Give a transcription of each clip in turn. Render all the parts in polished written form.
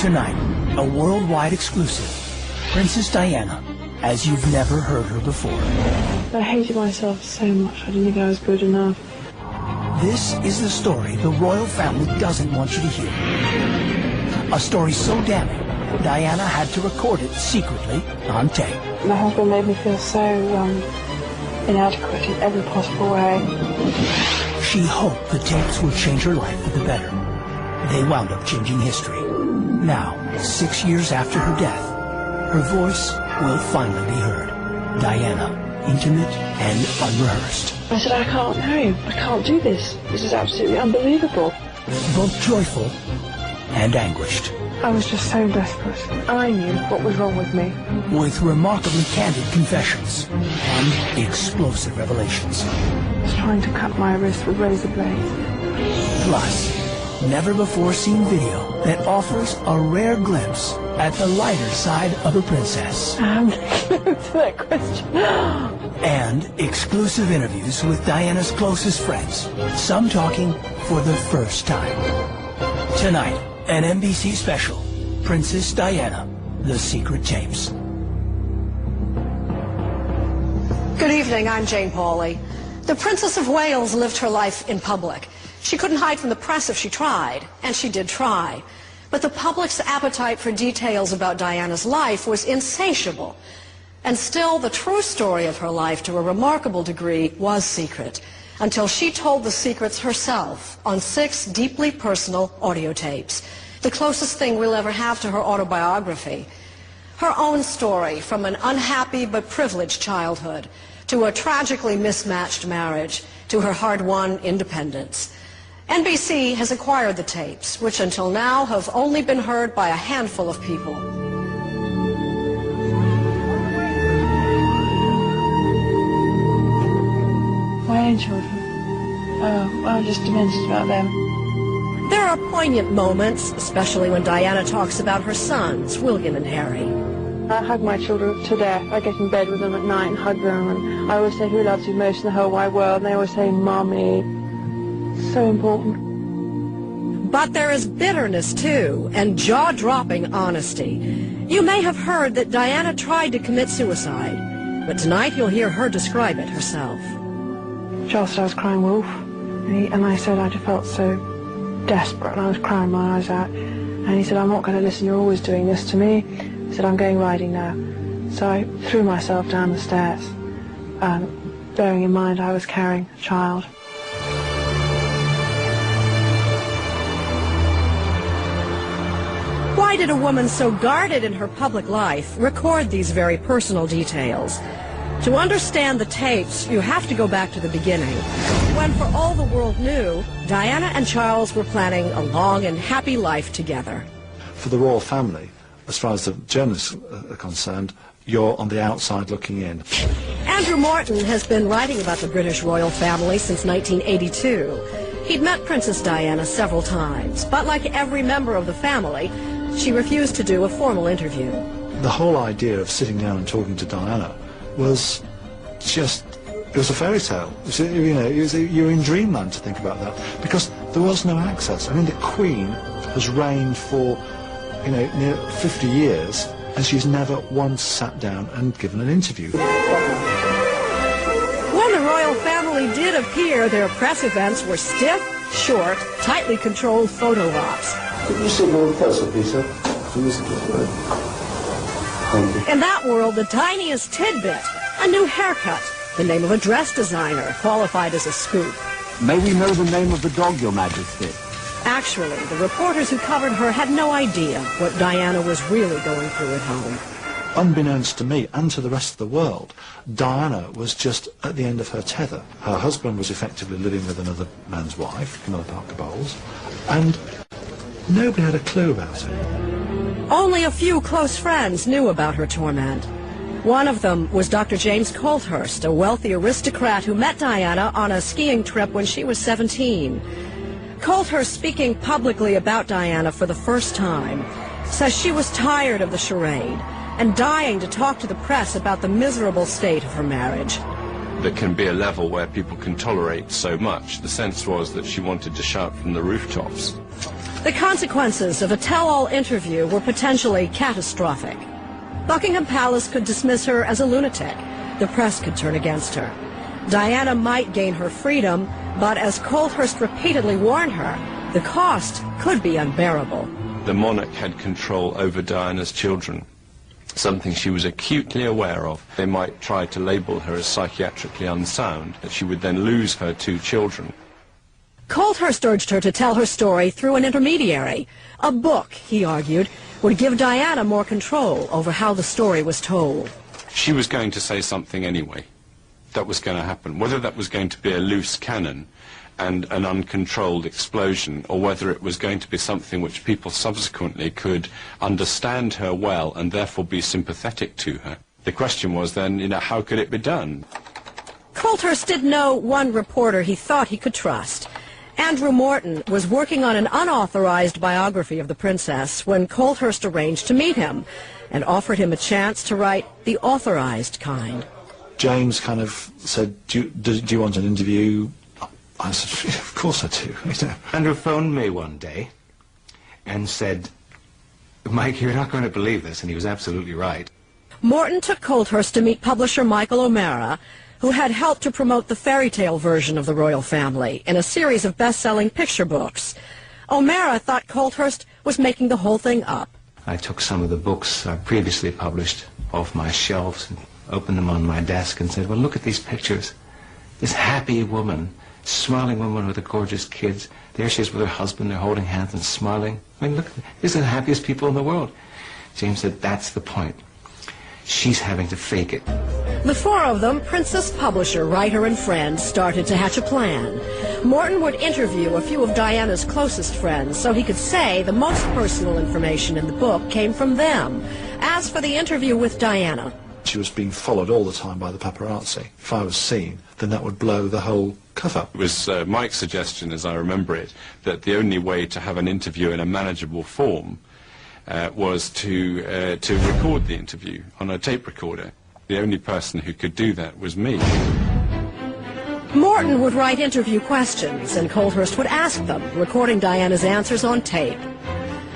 Tonight, a worldwide exclusive, Princess Diana, as you've never heard her before. I hated myself so much, I didn't think I was good enough. This is the story the royal family doesn't want you to hear. A story so damning, Diana had to record it secretly on tape. My husband made me feel so inadequate in every possible way. She hoped the tapes would change her life for the better. They wound up changing history. Now, 6 years after her death, her voice will finally be heard. Diana, intimate and unrehearsed. I said, I can't know. I can't do this. This is absolutely unbelievable. Both joyful and anguished. I was just so desperate. I knew what was wrong with me. With remarkably candid confessions and explosive revelations. I was trying to cut my wrist with razor blades. Plus, never-before-seen video that offers a rare glimpse at the lighter side of a princess. To that question. And exclusive interviews with Diana's closest friends, some talking for the first time. Tonight, an NBC special, Princess Diana, The Secret Tapes. Good evening, I'm Jane Pauley. The Princess of Wales lived her life in public. She couldn't hide from the press if she tried, and she did try. But the public's appetite for details about Diana's life was insatiable. And still, the true story of her life, to a remarkable degree, was secret, until she told the secrets herself on 6 deeply personal audio tapes, the closest thing we'll ever have to her autobiography. Her own story, from an unhappy but privileged childhood, to a tragically mismatched marriage, to her hard-won independence. NBC has acquired the tapes, which until now have only been heard by a handful of people. My own children. Oh, I'm just demented about them. There are poignant moments, especially when Diana talks about her sons, William and Harry. I hug my children to death. I get in bed with them at night and hug them, and I always say, who loves you most in the whole wide world? And they always say, Mommy. It's so important. But there is bitterness, too, and jaw-dropping honesty. You may have heard that Diana tried to commit suicide, but tonight you'll hear her describe it herself. Charles said I was crying wolf, and I said I just felt so desperate, and I was crying my eyes out. And he said, I'm not going to listen, you're always doing this to me. He said, I'm going riding now. So I threw myself down the stairs, bearing in mind I was carrying a child. Why did a woman so guarded in her public life record these very personal details? To understand the tapes, you have to go back to the beginning, when, for all the world knew, Diana and Charles were planning a long and happy life together. For the royal family, as far as the journalists are concerned, you're on the outside looking in. Andrew Morton has been writing about the British royal family since 1982. He'd met Princess Diana several times, but like every member of the family, she refused to do a formal interview. The whole idea of sitting down and talking to Diana was just, it was a fairy tale. You're in dreamland to think about that, because there was no access. I mean, the Queen has reigned for, near 50 years, and she's never once sat down and given an interview. When the royal family did appear, their press events were stiff, short, tightly controlled photo ops. Could you sit more closer, Peter? In that world, the tiniest tidbit, a new haircut, the name of a dress designer, qualified as a scoop. May we know the name of the dog, Your Majesty? Actually, the reporters who covered her had no idea what Diana was really going through at home. Unbeknownst to me and to the rest of the world, Diana was just at the end of her tether. Her husband was effectively living with another man's wife, Camilla Parker Bowles, and nobody had a clue about it. Only a few close friends knew about her torment. One of them was Dr. James Colthurst, a wealthy aristocrat who met Diana on a skiing trip when she was 17. Colthurst, speaking publicly about Diana for the first time, says she was tired of the charade and dying to talk to the press about the miserable state of her marriage. There can be a level where people can tolerate so much. The sense was that she wanted to shout from the rooftops. The consequences of a tell-all interview were potentially catastrophic. Buckingham Palace could dismiss her as a lunatic. The press could turn against her. Diana might gain her freedom, but as Colthurst repeatedly warned her, the cost could be unbearable. The monarch had control over Diana's children, something she was acutely aware of. They might try to label her as psychiatrically unsound, that she would then lose her 2 children. Colthurst urged her to tell her story through an intermediary. A book, he argued, would give Diana more control over how the story was told. She was going to say something anyway. That was going to happen. Whether that was going to be a loose cannon and an uncontrolled explosion, or whether it was going to be something which people subsequently could understand her well and therefore be sympathetic to her. The question was then, how could it be done? Colthurst did know one reporter he thought he could trust. Andrew Morton was working on an unauthorized biography of the princess when Colthurst arranged to meet him and offered him a chance to write the authorized kind. James kind of said, do you want an interview? I said, of course I do. Andrew phoned me one day and said, Mike, you're not going to believe this, and he was absolutely right. Morton took Colthurst to meet publisher Michael O'Mara, who had helped to promote the fairy tale version of the royal family in a series of best-selling picture books. O'Mara thought Colthurst was making the whole thing up. I took some of the books I previously published off my shelves and opened them on my desk and said, well, look at these pictures. This happy woman, smiling woman with the gorgeous kids. There she is with her husband. They're holding hands and smiling. I mean, look, these are the happiest people in the world. James said, that's the point. She's having to fake it. The 4 of them, princess, publisher, writer, and friend, started to hatch a plan. Morton would interview a few of Diana's closest friends so he could say the most personal information in the book came from them. As for the interview with Diana, She was being followed all the time by the paparazzi. If I was seen, then that would blow the whole cover. It was Mike's suggestion, as I remember it, that the only way to have an interview in a manageable form was to record the interview on a tape recorder. The only person who could do that was me. Morton would write interview questions, and Colthurst would ask them, recording Diana's answers on tape.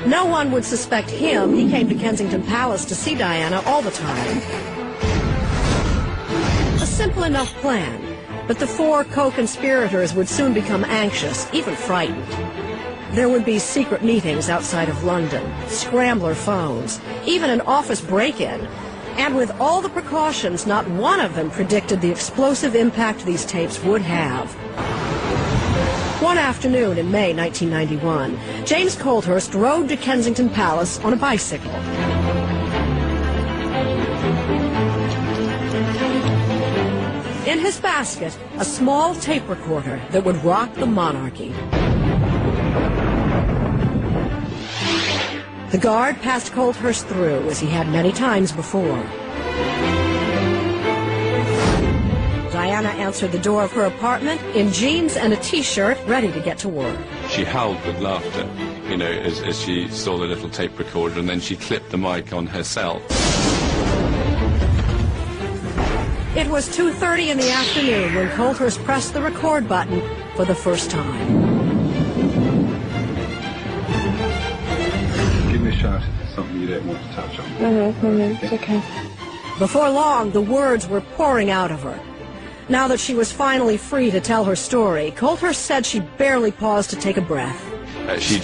No one would suspect him. He came to Kensington Palace to see Diana all the time. A simple enough plan, but the 4 co-conspirators would soon become anxious, even frightened. There would be secret meetings outside of London, scrambler phones, even an office break-in. And with all the precautions, not one of them predicted the explosive impact these tapes would have. One afternoon in May 1991, James Colthurst rode to Kensington Palace on a bicycle. In his basket, a small tape recorder that would rock the monarchy. The guard passed Colthurst through, as he had many times before. Diana answered the door of her apartment in jeans and a T-shirt, ready to get to work. She howled with laughter, you know, as she saw the little tape recorder, and then she clipped the mic on herself. It was 2:30 in the afternoon when Colthurst pressed the record button for the first time. Give me a shout if there's something you don't want to touch on. No, it's okay. Before long, the words were pouring out of her. Now that she was finally free to tell her story, Colthurst said she barely paused to take a breath. She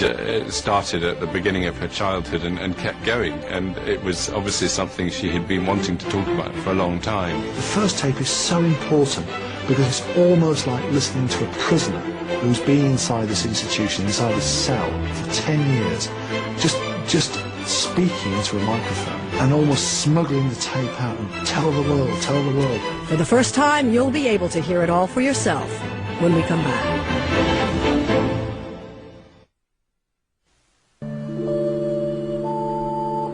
started at the beginning of her childhood and kept going, and it was obviously something she had been wanting to talk about for a long time. The first tape is so important because it's almost like listening to a prisoner who's been inside this institution, inside this cell for 10 years, just speaking into a microphone and almost smuggling the tape out and tell the world. For the first time, you'll be able to hear it all for yourself when we come back.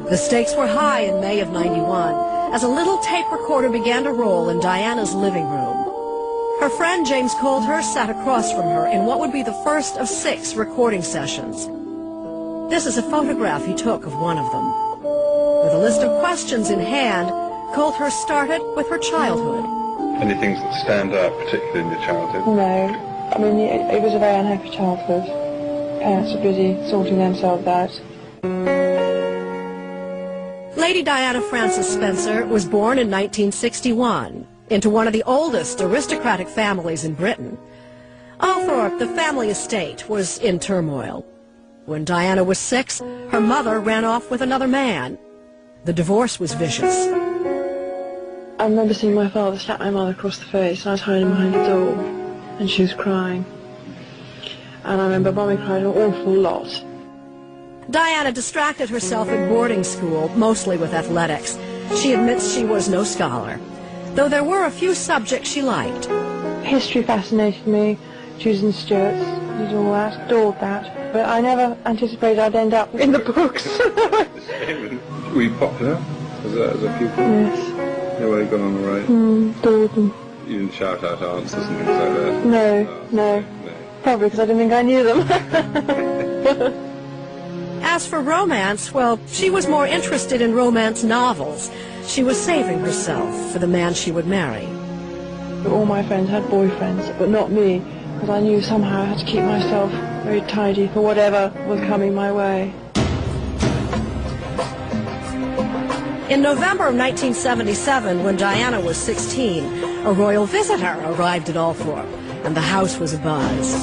The stakes were high in May of '91 as a little tape recorder began to roll in Diana's living room. Her friend James Colthurst sat across from her in what would be the first of 6 recording sessions. This is a photograph he took of one of them. With a list of questions in hand, Colthurst started with her childhood. Any things that stand out, particularly in your childhood? No, I mean, it was a very unhappy childhood. parents are busy sorting themselves out. Lady Diana Frances Spencer was born in 1961 into one of the oldest aristocratic families in Britain. Althorpe, the family estate, was in turmoil. When Diana was 6, her mother ran off with another man. The divorce was vicious. I remember seeing my father slap my mother across the face, and I was hiding behind the door, and she was crying. And I remember Mummy cried an awful lot. Diana distracted herself at boarding school, mostly with athletics. She admits she was no scholar, though there were a few subjects she liked. History fascinated me, Jews and Stuarts, did all that, adored that, but I never anticipated I'd end up in the books. Were you popular as a pupil? Yes. Yeah, well, you got on all right? Adored them. You didn't shout out answers and things like that? No. Probably because I didn't think I knew them. As for romance, well, she was more interested in romance novels. She was saving herself for the man she would marry. All my friends had boyfriends, but not me, because I knew somehow I had to keep myself very tidy for whatever was coming my way. In November of 1977, when Diana was 16, a royal visitor arrived at Althorpe, and the house was abuzz.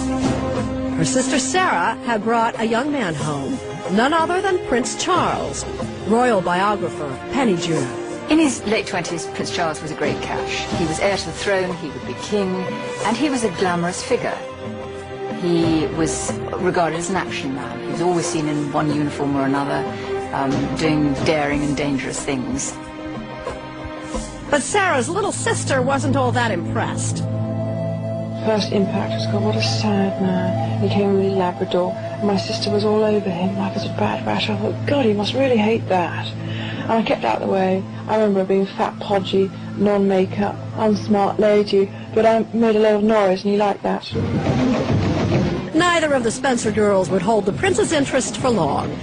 Her sister Sarah had brought a young man home, none other than Prince Charles, royal biographer Penny Junor. In his late 20s, Prince Charles was a great catch. He was heir to the throne, he would be king, and he was a glamorous figure. He was regarded as an action man. He was always seen in one uniform or another, doing daring and dangerous things. But Sarah's little sister wasn't all that impressed. First impact was, God, what a sad man. He came with his Labrador, and my sister was all over him like a sort of bad rash. I thought, God, he must really hate that. And I kept out of the way. I remember her being fat, podgy, non-makeup, unsmart lady, but I made a lot of noise, and he liked that. Neither of the Spencer girls would hold the prince's interest for long.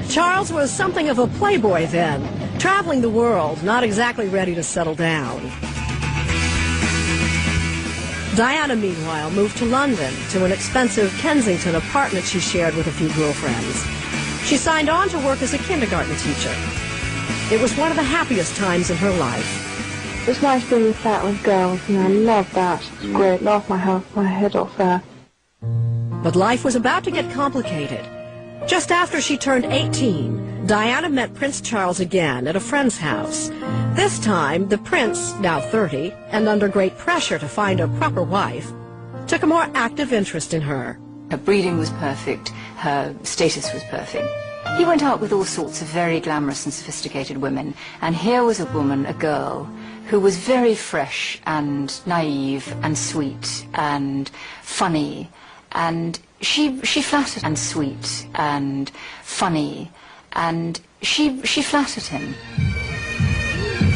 Charles was something of a playboy then, traveling the world, not exactly ready to settle down. Diana, meanwhile, moved to London to an expensive Kensington apartment she shared with a few girlfriends. She signed on to work as a kindergarten teacher. It was one of the happiest times in her life. It's nice being with fat with girls, and I love that. It's great, laugh my head off there. But life was about to get complicated. Just after she turned 18, Diana met Prince Charles again at a friend's house. This time, the prince, now 30, and under great pressure to find a proper wife, took a more active interest in her. Her breeding was perfect, her status was perfect. He went out with all sorts of very glamorous and sophisticated women, and here was a woman, a girl, who was very fresh and naive and sweet and funny, and she flattered, and sweet and funny, and she flattered him.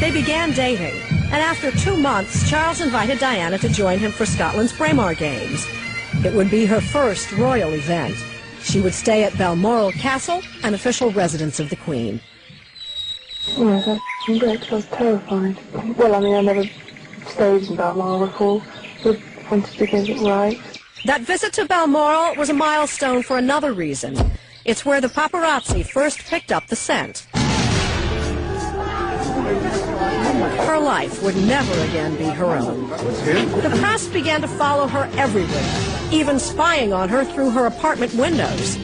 They began dating, and after 2 months, Charles invited Diana to join him for Scotland's Braemar Games. It would be her first royal event. She would stay at Balmoral Castle, an official residence of the Queen. Yeah, that's great. I was terrified. Well, I mean, I never stayed in Balmoral before, but wanted to get it right. That visit to Balmoral was a milestone for another reason. It's where the paparazzi first picked up the scent. Her life would never again be her own. The press began to follow her everywhere, even spying on her through her apartment windows.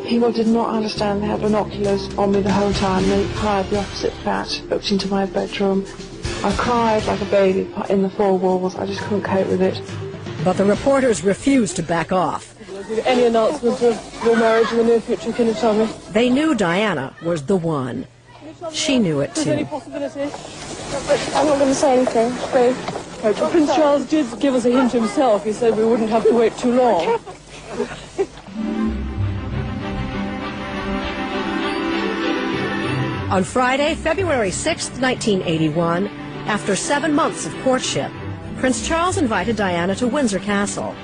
People did not understand. They had binoculars on me the whole time. They hired the opposite flat, looked into my bedroom. I cried like a baby in the four walls. I just couldn't cope with it. But the reporters refused to back off. Any announcement of your marriage in the near future, can you tell me? They knew Diana was the one. She knew it too. I'm not going to say anything, babe. Prince Charles did give us a hint himself. He said we wouldn't have to wait too long. On Friday, February 6th, 1981, after 7 months of courtship, Prince Charles invited Diana to Windsor Castle.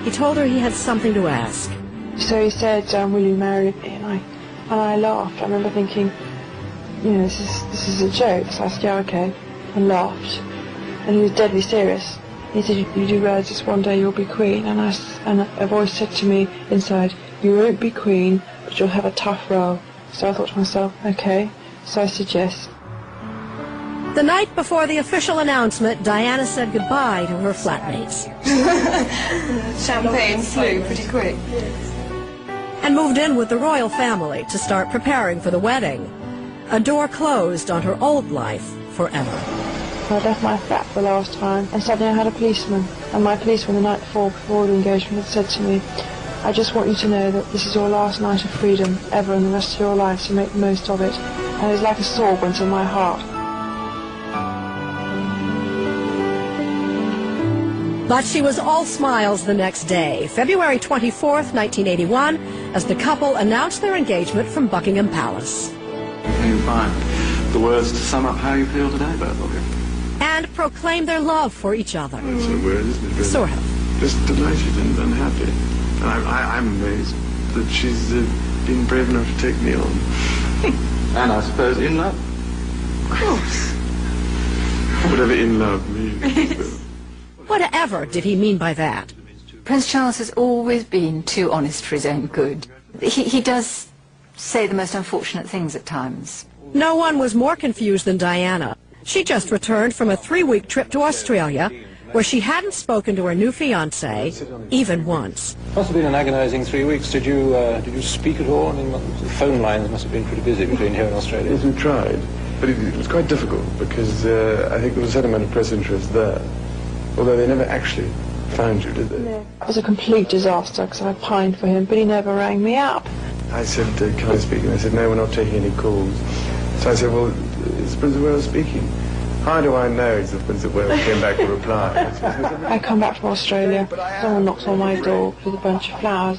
He told her he had something to ask. So he said, will you marry me? And I laughed. I remember thinking, you know, this is a joke. So I said, yeah, okay, and laughed. And he was deadly serious. He said, you do realise this one day you'll be queen, and a voice said to me inside, you won't be queen, but you'll have a tough role. So I thought to myself, okay, so I said yes. The night before the official announcement, Diana said goodbye to her flatmates. Champagne flew pretty quick. And moved in with the royal family to start preparing for the wedding. A door closed on her old life forever. I left my flat for the last time, and suddenly I had a policeman. And my policeman the night before the engagement, had said to me, I just want you to know that this is your last night of freedom ever in the rest of your life, so make the most of it. And it was like a sword went in my heart. But she was all smiles the next day, February 24th, 1981, as the couple announced their engagement from Buckingham Palace. Can you find the words to sum up how you feel today, both of you? And proclaimed their love for each other. That's a word, isn't it? Really? Sort of. Just delighted and unhappy. And I'm amazed that she's been brave enough to take me on. And I suppose in love? Of course. Whatever in love means. Whatever did he mean by that? Prince Charles has always been too honest for his own good. He does say the most unfortunate things at times. No one was more confused than Diana. She just returned from a 3-week trip to Australia, where she hadn't spoken to her new fiancé even once. Must have been an agonizing 3 weeks. Did you speak at all? I mean, the phone lines must have been pretty busy between here and Australia. Yes, we tried, but it was quite difficult because I think there was a certain amount of press interest there, although they never actually found you, did they? No. It was a complete disaster because I pined for him, but he never rang me up. I said, can I speak? And they said, no, we're not taking any calls. So I said, well, is the Prince of Wales speaking? How do I know it's the Prince of Wales? Came back with a reply. I come back from Australia, someone knocked on my door with a bunch of flowers,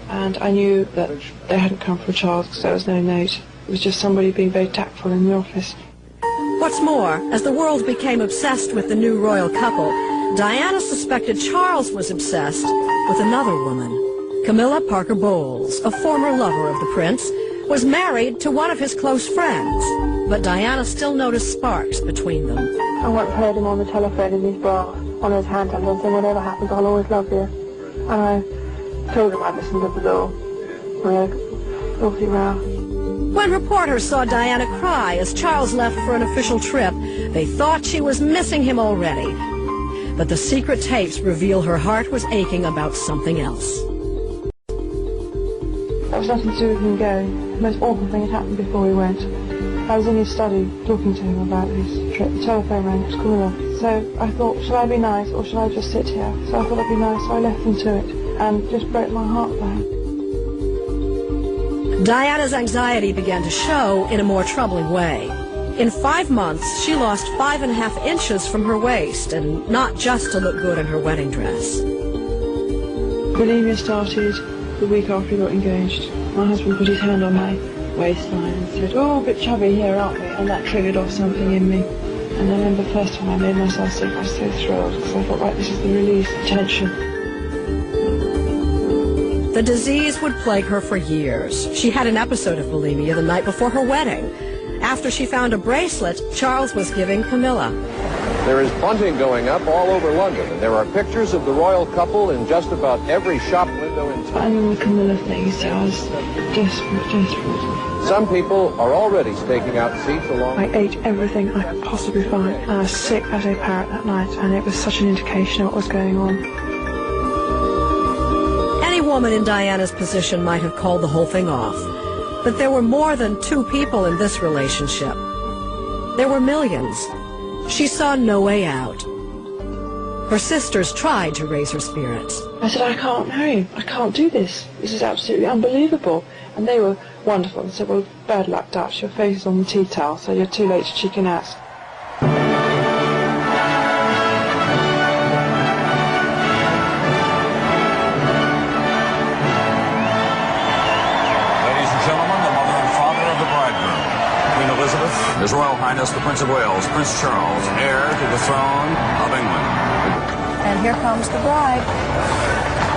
and I knew that they hadn't come from Charles because there was no note. It was just somebody being very tactful in the office. What's more, as the world became obsessed with the new royal couple, Diana suspected Charles was obsessed with another woman. Camilla Parker Bowles, a former lover of the prince, was married to one of his close friends, but Diana still noticed sparks between them. I once heard him on the telephone in his bra, on his hand, and saying, whatever happens, I'll always love you. And I told him I'd listened to the door. We had a filthy row. When reporters saw Diana cry as Charles left for an official trip, they thought she was missing him already. But the secret tapes reveal her heart was aching about something else. That was nothing to do with him going. The most awful thing had happened before we went. I was in his study talking to him about his trip. The telephone rang, it was Camilla. So I thought, shall I be nice or shall I just sit here? So I thought I'd be nice, so I left them to it and just broke my heart for him. Diana's anxiety began to show in a more troubling way. In 5 months, she lost 5.5 inches from her waist, and not just to look good in her wedding dress. Bulimia started the week after we got engaged. My husband put his hand on my waistline and said, oh, a bit chubby here, aren't we? And that triggered off something in me. And I remember the first time I made myself sick, I was so thrilled, because I thought, right, this is the release, tension. The disease would plague her for years. She had an episode of bulimia the night before her wedding. After she found a bracelet Charles was giving Camilla. There is bunting going up all over London, and there are pictures of the royal couple in just about every shop window in town. And then the Camilla thing, so I was desperate. Some people are already staking out seats along. I ate everything I could possibly find, and I was sick as a parrot that night, and it was such an indication of what was going on. Any woman in Diana's position might have called the whole thing off. But there were more than 2 people in this relationship. There were millions. She saw no way out. Her sisters tried to raise her spirits. I said, I can't marry him. I can't do this. This is absolutely unbelievable. And they were wonderful. They said, well, bad luck, Dutch. Your face is on the tea towel, so you're too late to chicken out. His Royal Highness the Prince of Wales, Prince Charles, heir to the throne of England. And here comes the bride.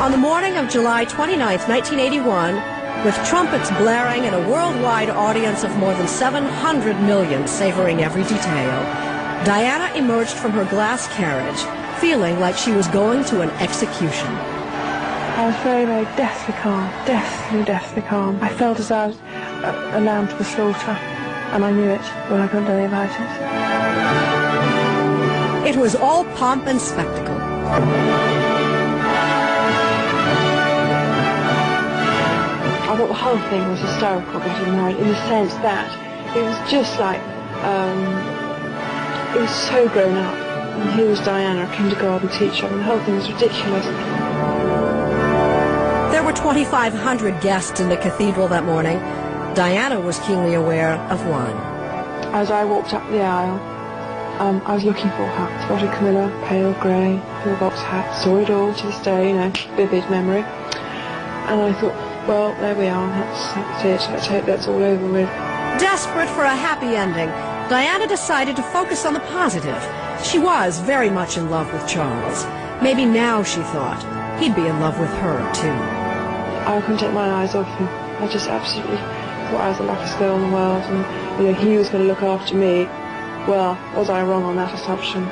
On the morning of July 29th, 1981, with trumpets blaring and a worldwide audience of more than 700 million savoring every detail, Diana emerged from her glass carriage, feeling like she was going to an execution. I was very, very deathly calm, deathly calm. I felt as I was a lamb to the slaughter, and I knew it, but I couldn't do anything about it. It was all pomp and spectacle. I thought the whole thing was hysterical, getting married, in the sense that it was just like, it was so grown up. And here was Diana, a kindergarten teacher, and the whole thing was ridiculous. There were 2,500 guests in the cathedral that morning. Diana was keenly aware of one. As I walked up the aisle, I was looking for her. Spotted Camilla, pale grey, pillbox hat, saw it all to this day, you know, vivid memory. And I thought, well, there we are, that's it, let's hope that's all over with. Desperate for a happy ending, Diana decided to focus on the positive. She was very much in love with Charles. Maybe now, she thought, he'd be in love with her, too. I couldn't take my eyes off him. I just absolutely thought I was the luckiest girl in the world, and you know, he was going to look after me. Well, was I wrong on that assumption?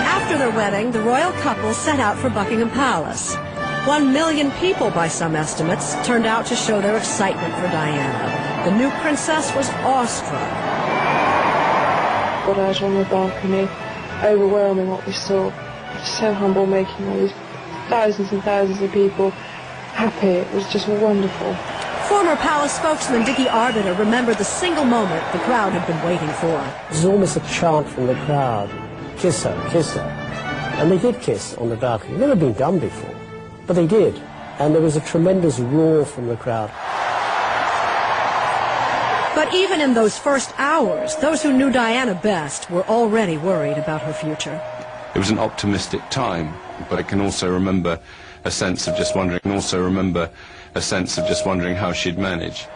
After their wedding, the royal couple set out for Buckingham Palace. 1 million people, by some estimates, turned out to show their excitement for Diana. The new princess was awestruck. Got out on the balcony, overwhelming what we saw. So humble, making all these thousands and thousands of people happy. It was just wonderful. Former palace spokesman Dickie Arbiter remembered the single moment the crowd had been waiting for. It was almost a chant from the crowd. Kiss her, kiss her. And they did kiss on the balcony. Never been done before. But they did, and there was a tremendous roar from the crowd. But even in those first hours, those who knew Diana best were already worried about her future. It was an optimistic time, but I can also remember a sense of just wondering, how she'd manage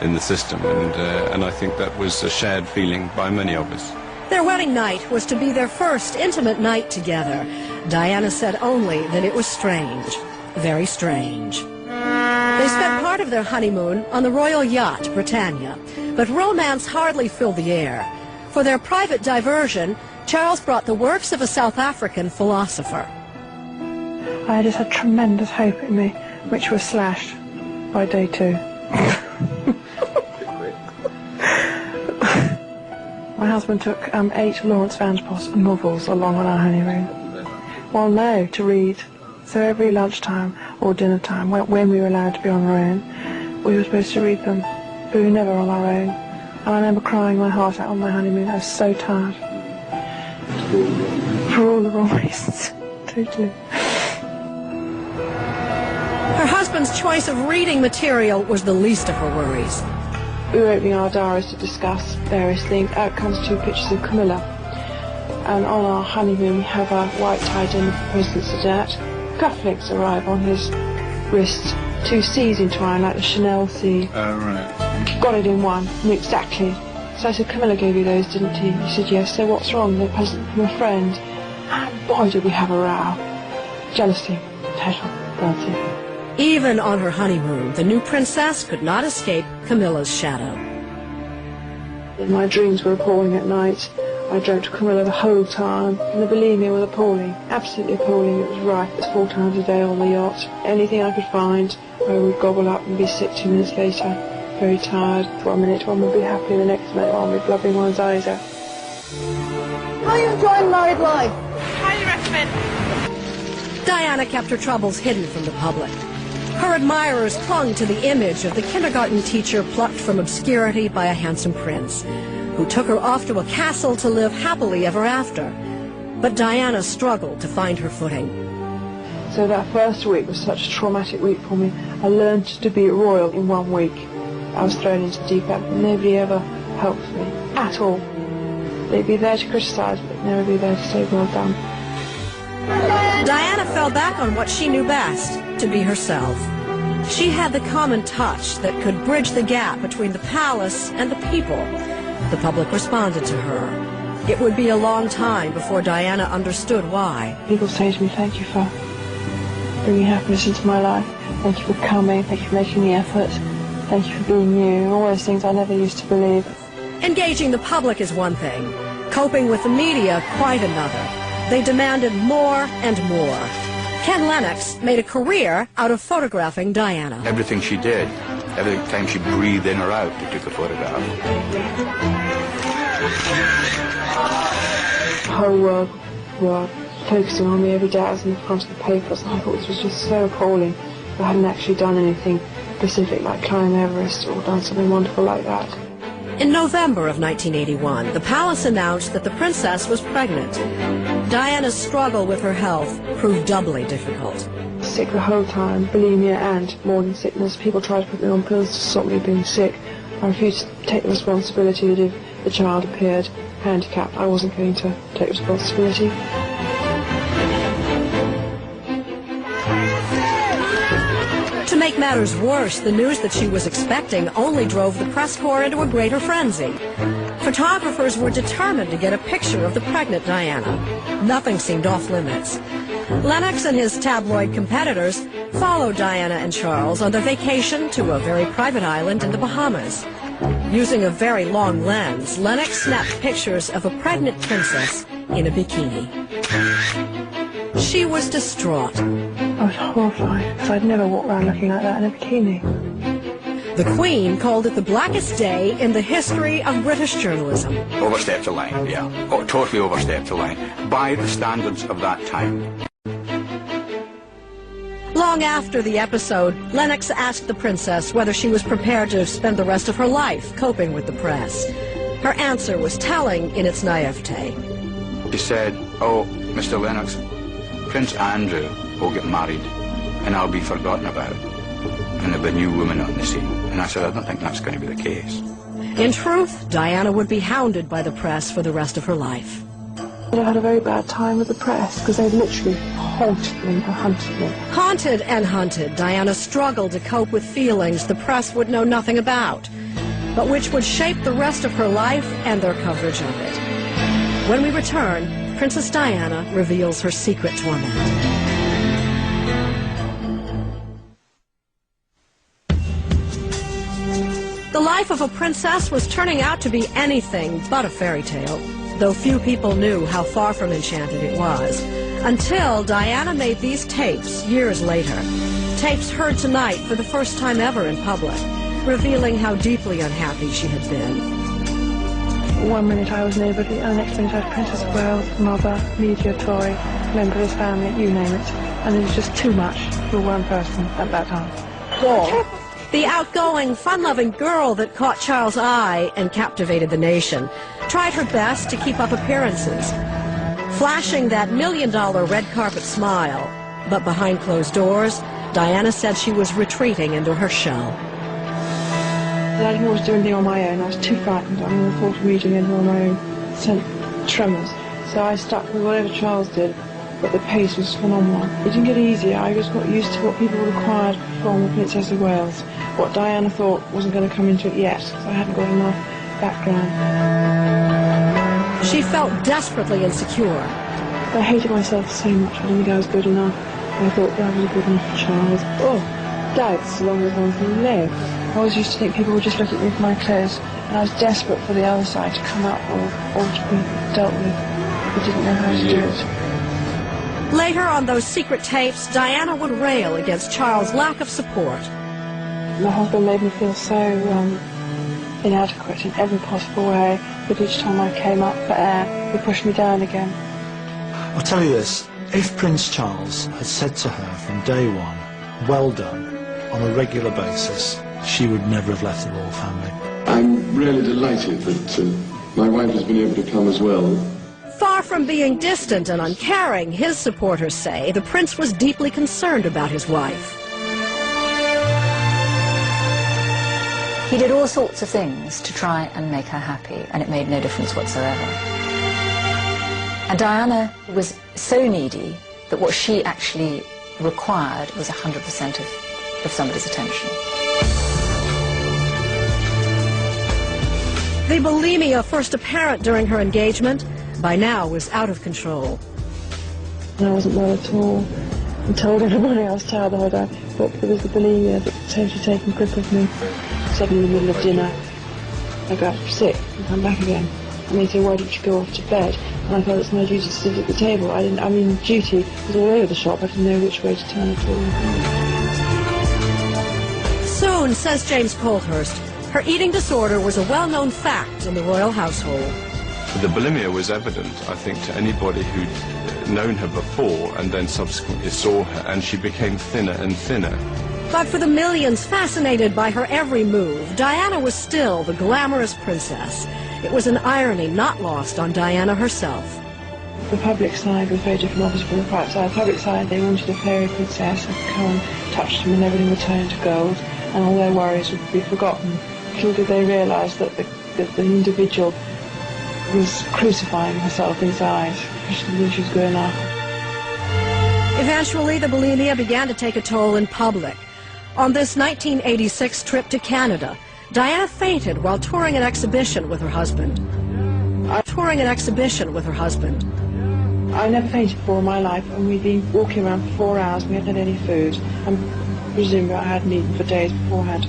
in the system, and I think that was a shared feeling by many of us. Their wedding night was to be their first intimate night together. Diana said only that it was strange, very strange. They spent part of their honeymoon on the royal yacht, Britannia, but romance hardly filled the air. For their private diversion, Charles brought the works of a South African philosopher. I just had tremendous hope in me, which was slashed by day 2. My husband took 8 Lawrence Vanderpost novels along on our honeymoon. Well, no, to read. So every lunchtime or dinner time, when we were allowed to be on our own, we were supposed to read them, but we were never on our own. And I remember crying my heart out on my honeymoon. I was so tired. For all the wrong reasons. Totally. Her husband's choice of reading material was the least of her worries. We were opening our diaries to discuss various things. Out comes 2 pictures of Camilla. And on our honeymoon we have a white tie in the President's cadet. Cufflinks arrive on his wrists. 2 C's entwined like the Chanel C. Oh, right. Got it in one. Exactly. So I said, Camilla gave you those, didn't he? He said, yes. So what's wrong? They're present from a friend. And boy, did we have a row. Jealousy. Total. That's it. Even on her honeymoon, the new princess could not escape Camilla's shadow. My dreams were appalling at night. I dreamt of Camilla the whole time, and the bulimia was appalling, absolutely appalling. It was rife. It was 4 times a day on the yacht. Anything I could find, I would gobble up and be sick 2 minutes later. Very tired. 1 minute, one would be happy, the next minute one would be blubbering one's eyes out. How are you enjoying married life? Highly recommend. Diana kept her troubles hidden from the public. Her admirers clung to the image of the kindergarten teacher plucked from obscurity by a handsome prince, who took her off to a castle to live happily ever after. But Diana struggled to find her footing. So that first week was such a traumatic week for me. I learned to be royal in 1 week. I was thrown into the deep end. Nobody ever helped me, at all. They'd be there to criticise, but never be there to say, well done. Diana fell back on what she knew best, to be herself. She had the common touch that could bridge the gap between the palace and the people. The public responded to her. It would be a long time before Diana understood why. People say to me, thank you for bringing happiness into my life. Thank you for coming. Thank you for making the effort. Thank you for being you. All those things I never used to believe. Engaging the public is one thing. Coping with the media, quite another. They demanded more and more. Ken Lennox made a career out of photographing Diana. Everything she did, every time she breathed in or out, they took a photograph. The whole world were focusing on me every day. I was in the front of the papers, and I thought this was just so appalling. I hadn't actually done anything specific like climb Everest or done something wonderful like that. In November of 1981, the palace announced that the princess was pregnant. Diana's struggle with her health proved doubly difficult. Sick the whole time, bulimia and morning sickness. People tried to put me on pills to stop me being sick. I refused to take the responsibility that if the child appeared handicapped, I wasn't going to take responsibility. To make matters worse, the news that she was expecting only drove the press corps into a greater frenzy. Photographers were determined to get a picture of the pregnant Diana. Nothing seemed off limits. Lennox and his tabloid competitors followed Diana and Charles on their vacation to a very private island in the Bahamas. Using a very long lens, Lennox snapped pictures of a pregnant princess in a bikini. She was distraught. I was horrified, because I'd never walked around looking like that in a bikini. The Queen called it the blackest day in the history of British journalism. Overstepped the line, yeah. Oh, totally overstepped the line, by the standards of that time. Long after the episode, Lennox asked the princess whether she was prepared to spend the rest of her life coping with the press. Her answer was telling in its naivete. She said, "Oh, Mr. Lennox, Prince Andrew will get married and I'll be forgotten about. And there'll be a new woman on the scene." And I said, "I don't think that's going to be the case." In truth, Diana would be hounded by the press for the rest of her life. I had a very bad time with the press, because they literally haunted me and hunted me. Haunted and hunted, Diana struggled to cope with feelings the press would know nothing about, but which would shape the rest of her life and their coverage of it. When we return, Princess Diana reveals her secret torment. The life of a princess was turning out to be anything but a fairy tale, though few people knew how far from enchanted it was, until Diana made these tapes years later. Tapes heard tonight for the first time ever in public, revealing how deeply unhappy she had been. One minute I was nobody, and the next minute I was Princess of Wales, mother, media toy, member of his family, you name it. And it was just too much for one person at that time. The outgoing, fun-loving girl that caught Charles' eye and captivated the nation tried her best to keep up appearances, flashing that million-dollar red carpet smile. But behind closed doors, Diana said she was retreating into her shell. I didn't want to do anything on my own. I was too frightened. I mean, the thought of me doing anything on my own sent tremors. So I stuck with whatever Charles did, but the pace was phenomenal. It didn't get easier. I just got used to what people required from the Princess of Wales. What Diana thought wasn't going to come into it yet, so I hadn't got enough background. She felt desperately insecure. I hated myself so much. I didn't think I was good enough. I thought that I was good enough for Charles. Oh, doubts as long as one can live. I always used to think people would just look at me for my clothes, and I was desperate for the other side to come up or to be dealt with. I didn't know how to do it. Later on those secret tapes, Diana would rail against Charles' lack of support. My husband made me feel so inadequate in every possible way, but each time I came up for air, he pushed me down again. I'll tell you this, if Prince Charles had said to her from day one, "Well done," on a regular basis, she would never have left the royal family. I'm really delighted that my wife has been able to come as well. Far from being distant and uncaring, his supporters say the prince was deeply concerned about his wife. He did all sorts of things to try and make her happy, and it made no difference whatsoever. And Diana was so needy that what she actually required was 100% of somebody's attention. The bulimia, first apparent during her engagement, by now was out of control. I wasn't well at all. and told everybody I was tired the whole day. But it was the bulimia that totally taken grip of me. Suddenly in the middle of dinner, I got sick and come back again. And they said, why didn't you go off to bed? And I felt it's my duty to sit at the table. Duty was all over the shop. I didn't know which way to turn at all. Soon, says James Colhurst, her eating disorder was a well-known fact in the royal household. The bulimia was evident, I think, to anybody who'd known her before and then subsequently saw her, and she became thinner and thinner. But for the millions fascinated by her every move, Diana was still the glamorous princess. It was an irony not lost on Diana herself. The public side was very different, obviously, from the private side. The public side, they wanted a fairy princess who could come and touch them and everything would turn to gold, and all their worries would be forgotten. Little did they realise that the individual was crucifying herself in his eyes. She knew she was going up. Eventually, the bulimia began to take a toll in public. On this 1986 trip to Canada, Diana fainted while touring an exhibition with her husband. I never fainted before in my life, and we'd been walking around for 4 hours. We hadn't had any food, and presumably I hadn't eaten for days beforehand.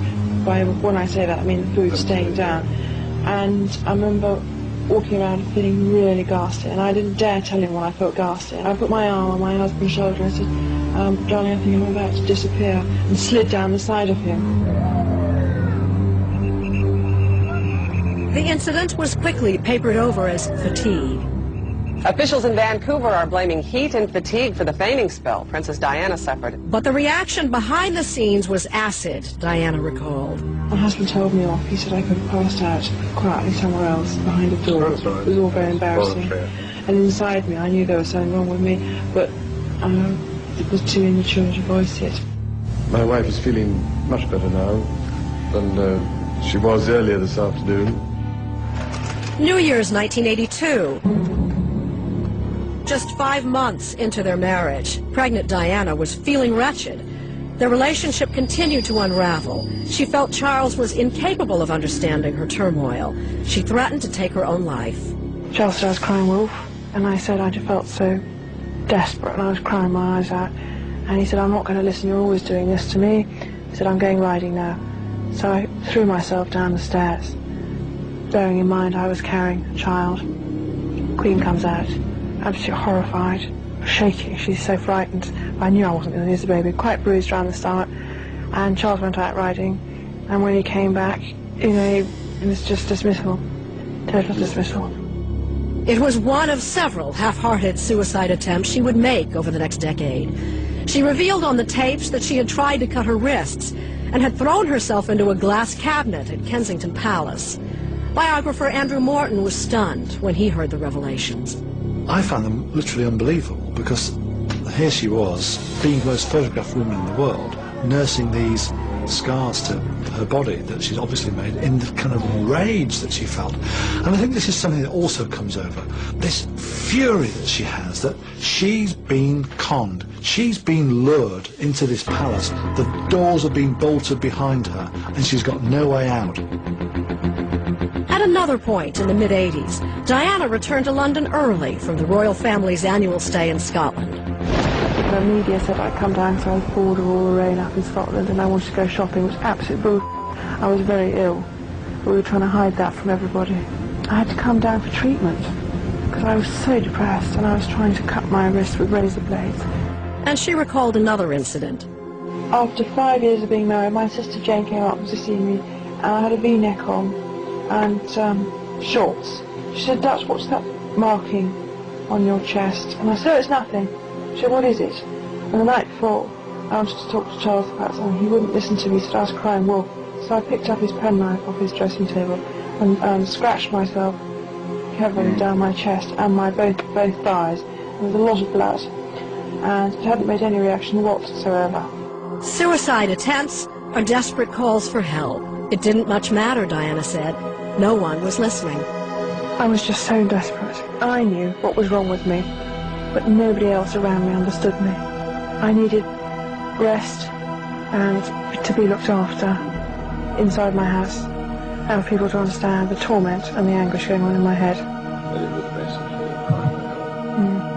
When I say that, I mean the food staying down. And I remember walking around feeling really ghastly, and I didn't dare tell him when I felt ghastly. And I put my arm on my husband's shoulder and I said, darling, I think I'm about to disappear, and slid down the side of him. The incident was quickly papered over as fatigue. Officials in Vancouver are blaming heat and fatigue for the fainting spell Princess Diana suffered. But the reaction behind the scenes was acid, Diana recalled. My husband told me off. He said I could have passed out quietly somewhere else behind a door. It was all very embarrassing. And inside me, I knew there was something wrong with me, but it was too immature to voice it. My wife is feeling much better now than she was earlier this afternoon. New Year's 1982. Just 5 months into their marriage, pregnant Diana was feeling wretched. Their relationship continued to unravel. She felt Charles was incapable of understanding her turmoil. She threatened to take her own life. Charles said I was crying wolf, and I said I just felt so desperate, and I was crying my eyes out. And he said, I'm not going to listen, you're always doing this to me. He said, I'm going riding now. So I threw myself down the stairs, bearing in mind I was carrying a child. Queen comes out, absolutely horrified, shaking. She's so frightened. I knew I wasn't going to lose the baby, quite bruised around the stomach. And Charles went out riding, and when he came back, it was just dismissal, total dismissal. It was one of several half-hearted suicide attempts she would make over the next decade. She revealed on the tapes that she had tried to cut her wrists and had thrown herself into a glass cabinet at Kensington Palace. Biographer Andrew Morton was stunned when he heard the revelations. I found them literally unbelievable, because here she was, being the most photographed woman in the world, nursing these scars to her body that she'd obviously made in the kind of rage that she felt. And I think this is something that also comes over, this fury that she has, that she's been conned, she's been lured into this palace, the doors have been bolted behind her, and she's got no way out. At another point in the mid-80s, Diana returned to London early from the royal family's annual stay in Scotland. The media said I'd come down because I was bored of all the rain up in Scotland and I wanted to go shopping, which was absolute bull. I was very ill. We were trying to hide that from everybody. I had to come down for treatment because I was so depressed and I was trying to cut my wrist with razor blades. And she recalled another incident. After 5 years of being married, my sister Jane came up to see me and I had a V-neck on and shorts. She said, Dutch, what's that marking on your chest? And I said, oh, it's nothing. She said, what is it? And the night before, I wanted to talk to Charles about something. He wouldn't listen to me, he said I was crying wolf. So I picked up his penknife off his dressing table and scratched myself heavily down my chest and my both thighs. There was a lot of blood, and it hadn't made any reaction whatsoever. Suicide attempts are desperate calls for help. It didn't much matter, Diana said. No one was listening. I was just so desperate. I knew what was wrong with me, but nobody else around me understood me. I needed rest and to be looked after inside my house, and for people to understand the torment and the anguish going on in my head. But it was best.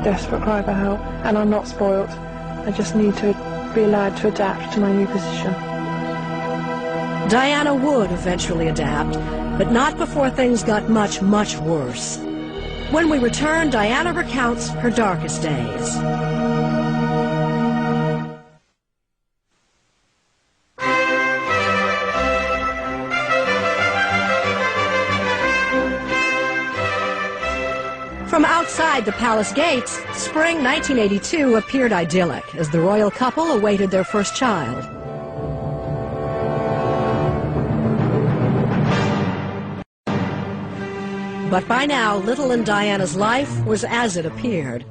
Desperate cry for help, and I'm not spoilt. I just need to be allowed to adapt to my new position. Diana would eventually adapt, but not before things got much, much worse. When we return, Diana recounts her darkest days. From outside the palace gates, spring 1982 appeared idyllic as the royal couple awaited their first child. But by now, little in Diana's life was as it appeared.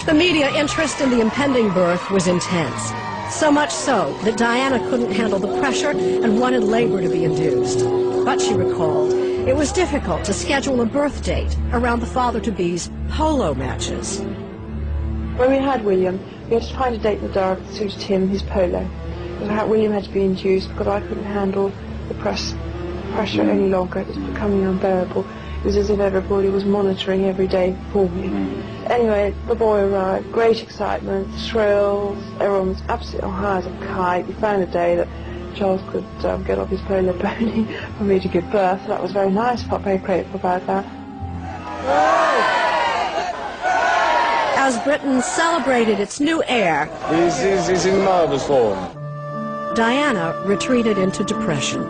The media interest in the impending birth was intense, so much so that Diana couldn't handle the pressure and wanted labor to be induced. But she recalled, it was difficult to schedule a birth date around the father-to-be's polo matches. When we had William, we had to find a date in the dark that suited him and his polo. William had to be induced because I couldn't handle the pressure any longer. It was becoming unbearable. It was as if everybody was monitoring every day for me. Anyway, the boy arrived, great excitement, thrills, everyone was absolutely on high as a kite. We found a day that Charles could get off his polo pony for me to give birth. That was very nice. I felt very grateful about that. As Britain celebrated its new heir, He's in marvellous form. Diana retreated into depression.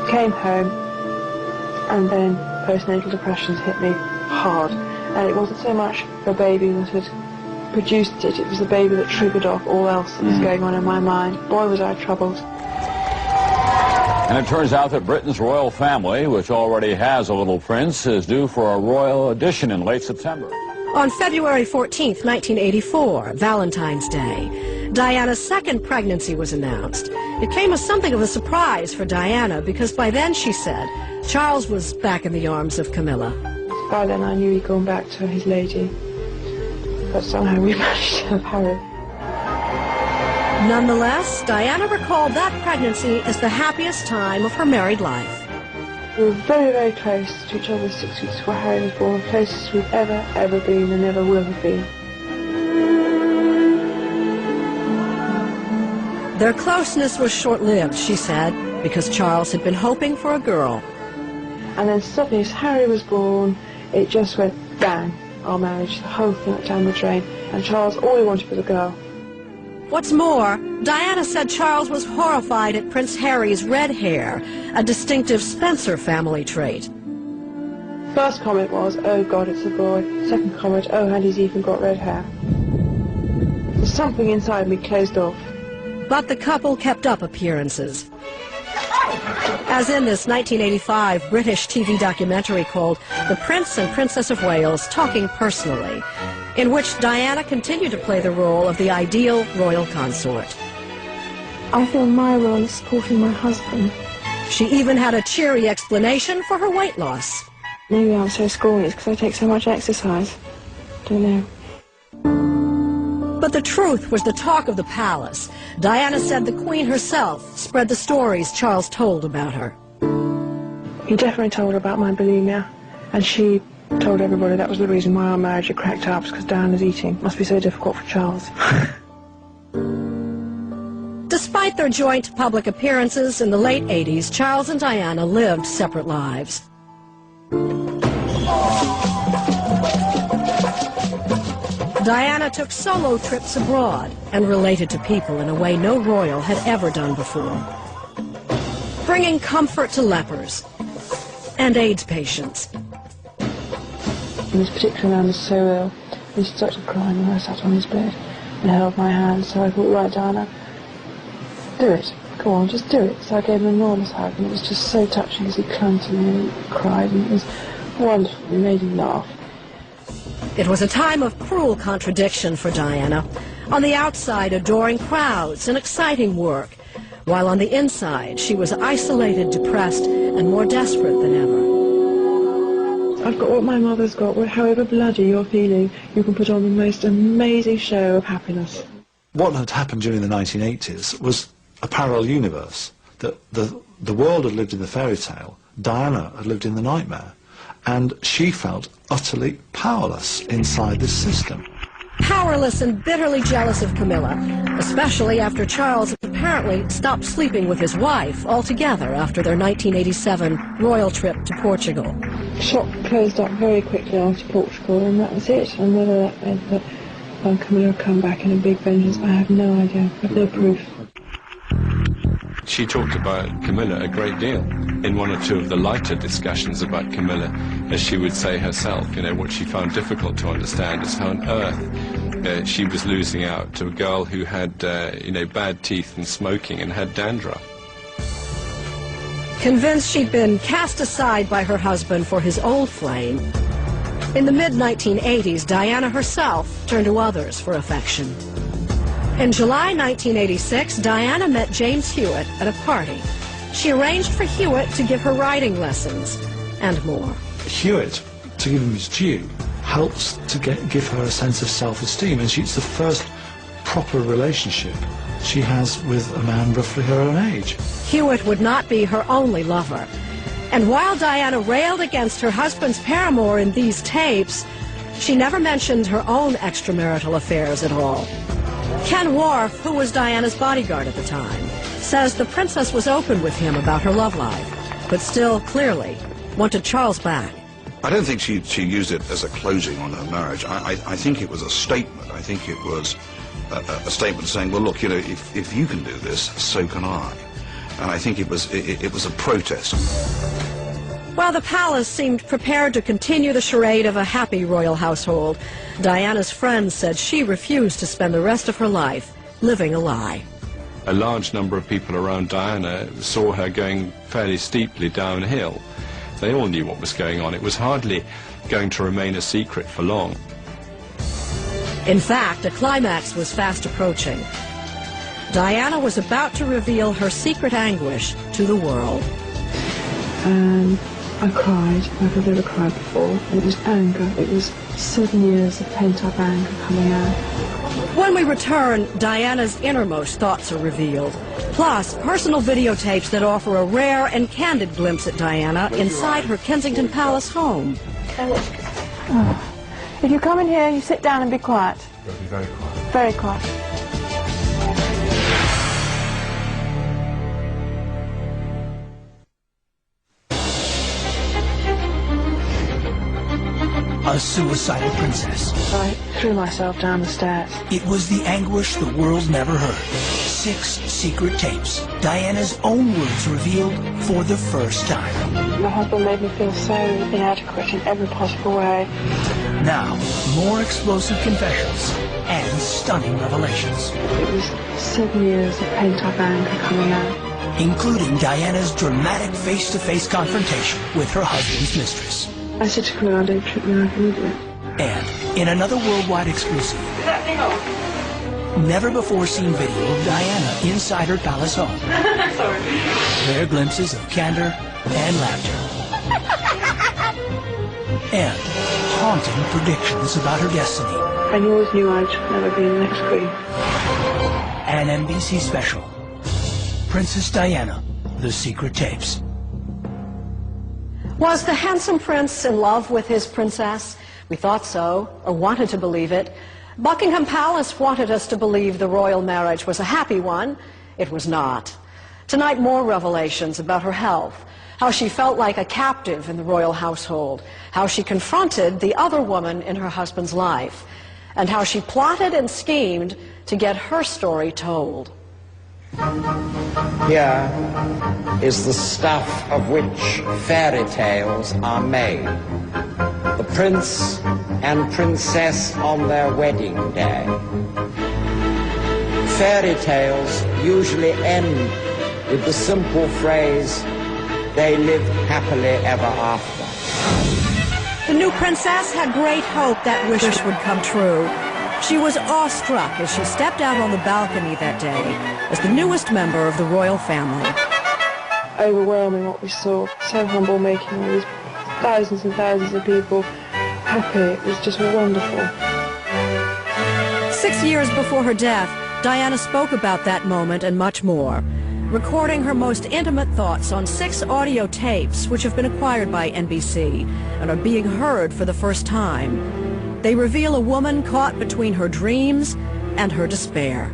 Came home, and then postnatal depressions hit me hard. And it wasn't so much the baby that had produced it, it was the baby that triggered off all else that was going on in my mind. Boy, was I troubled. And it turns out that Britain's royal family, which already has a little prince, is due for a royal addition in late September. On February 14th, 1984, Valentine's Day, Diana's second pregnancy was announced. It came as something of a surprise for Diana because by then, she said, Charles was back in the arms of Camilla. By then I knew he'd gone back to his lady, but somehow we managed to have Harry. Nonetheless, Diana recalled that pregnancy as the happiest time of her married life. We were very, very close to each other 6 weeks before Harry was born, closest we've ever been and never will have been. Their closeness was short-lived, she said, because Charles had been hoping for a girl. And then suddenly, as Harry was born, it just went bang, our marriage, the whole thing went down the drain. And Charles, all he wanted was a girl. What's more, Diana said Charles was horrified at Prince Harry's red hair, a distinctive Spencer family trait. First comment was, oh God, it's a boy. Second comment, oh, and he's even got red hair. So something inside me closed off. But the couple kept up appearances. As in this 1985 British TV documentary called The Prince and Princess of Wales Talking Personally, in which Diana continued to play the role of the ideal royal consort. I feel my role is supporting my husband. She even had a cheery explanation for her weight loss. Maybe I'm so scrawny, it's because I take so much exercise. Don't know. But the truth was the talk of the palace. Diana said the Queen herself spread the stories Charles told about her. He definitely told her about my bulimia, and she told everybody that was the reason why our marriage had cracked up, because Diana's eating. Must be so difficult for Charles. Despite their joint public appearances in the late 80s, Charles and Diana lived separate lives. Diana took solo trips abroad and related to people in a way no royal had ever done before, bringing comfort to lepers and AIDS patients. And this particular man was so ill, he started crying when I sat on his bed and held my hand, so I thought, right, Diana, do it. Go on, just do it. So I gave him an enormous hug, and it was just so touching as he clung to me and he cried, and it was wonderful. It made him laugh. It was a time of cruel contradiction for Diana. On the outside, adoring crowds and exciting work, while on the inside, she was isolated, depressed, and more desperate than ever. I've got what my mother's got. However bloody you're feeling, you can put on the most amazing show of happiness. What had happened during the 1980s was a parallel universe. That the world had lived in the fairy tale, Diana had lived in the nightmare, and she felt utterly powerless inside this system. Powerless and bitterly jealous of Camilla, especially after Charles apparently stopped sleeping with his wife altogether after their 1987 royal trip to Portugal. Shop closed up very quickly after Portugal, and that was it. And whether that meant that Camilla would come back in a big vengeance, I have no idea. I have no proof. She talked about Camilla a great deal in one or two of the lighter discussions about Camilla, as she would say herself. You know, what she found difficult to understand is how on earth she was losing out to a girl who had, you know, bad teeth and smoking and had dandruff. Convinced she'd been cast aside by her husband for his old flame, in the mid-1980s, Diana herself turned to others for affection. In July 1986, Diana met James Hewitt at a party. She arranged for Hewitt to give her writing lessons, and more. Hewitt, to give him his due, helps to give her a sense of self-esteem, and it's the first proper relationship she has with a man roughly her own age. Hewitt would not be her only lover. And while Diana railed against her husband's paramour in these tapes, she never mentioned her own extramarital affairs at all. Ken Wharf, who was Diana's bodyguard at the time, says the princess was open with him about her love life, but still clearly wanted Charles back. I don't think she used it as a closing on her marriage. I think it was a statement. I think it was a statement saying, well, look, you know, if you can do this, so can I. And I think it was a protest. While the palace seemed prepared to continue the charade of a happy royal household, Diana's friends said she refused to spend the rest of her life living a lie. A large number of people around Diana saw her going fairly steeply downhill. They all knew what was going on. It was hardly going to remain a secret for long. In fact, a climax was fast approaching. Diana was about to reveal her secret anguish to the world. And I cried like I've never cried before. It was anger. It was 7 years of pent-up anger coming out. When we return, Diana's innermost thoughts are revealed, plus personal videotapes that offer a rare and candid glimpse at Diana inside her Kensington Palace home. Oh. If you come in here, you sit down and be quiet. You'll be very quiet. Very quiet. A suicidal princess. I threw myself down the stairs. It was the anguish the world never heard. 6 secret tapes. Diana's own words revealed for the first time. My husband made me feel so inadequate in every possible way. Now, more explosive confessions and stunning revelations. It was 7 years of pent-up anger coming out. Including Diana's dramatic face-to-face confrontation with her husband's mistress. I said to Camilla, don't treat me like an idiot. And in another worldwide exclusive, never before seen video of Diana inside her palace home. Sorry. Rare glimpses of candor and laughter. And haunting predictions about her destiny. I always knew I'd never be the next queen. An NBC special. Princess Diana, The Secret Tapes. Was the handsome prince in love with his princess? We thought so, or wanted to believe it. Buckingham Palace wanted us to believe the royal marriage was a happy one. It was not. Tonight, more revelations about her health, how she felt like a captive in the royal household, how she confronted the other woman in her husband's life, and how she plotted and schemed to get her story told. Here is the stuff of which fairy tales are made. The prince and princess on their wedding day. Fairy tales usually end with the simple phrase, they lived happily ever after. The new princess had great hope that wishes would come true. She was awestruck as she stepped out on the balcony that day as the newest member of the royal family. Overwhelming what we saw. So humble, making all these thousands and thousands of people happy. It was just wonderful. 6 years before her death, Diana spoke about that moment and much more, recording her most intimate thoughts on 6 audio tapes which have been acquired by NBC and are being heard for the first time. They reveal a woman caught between her dreams and her despair.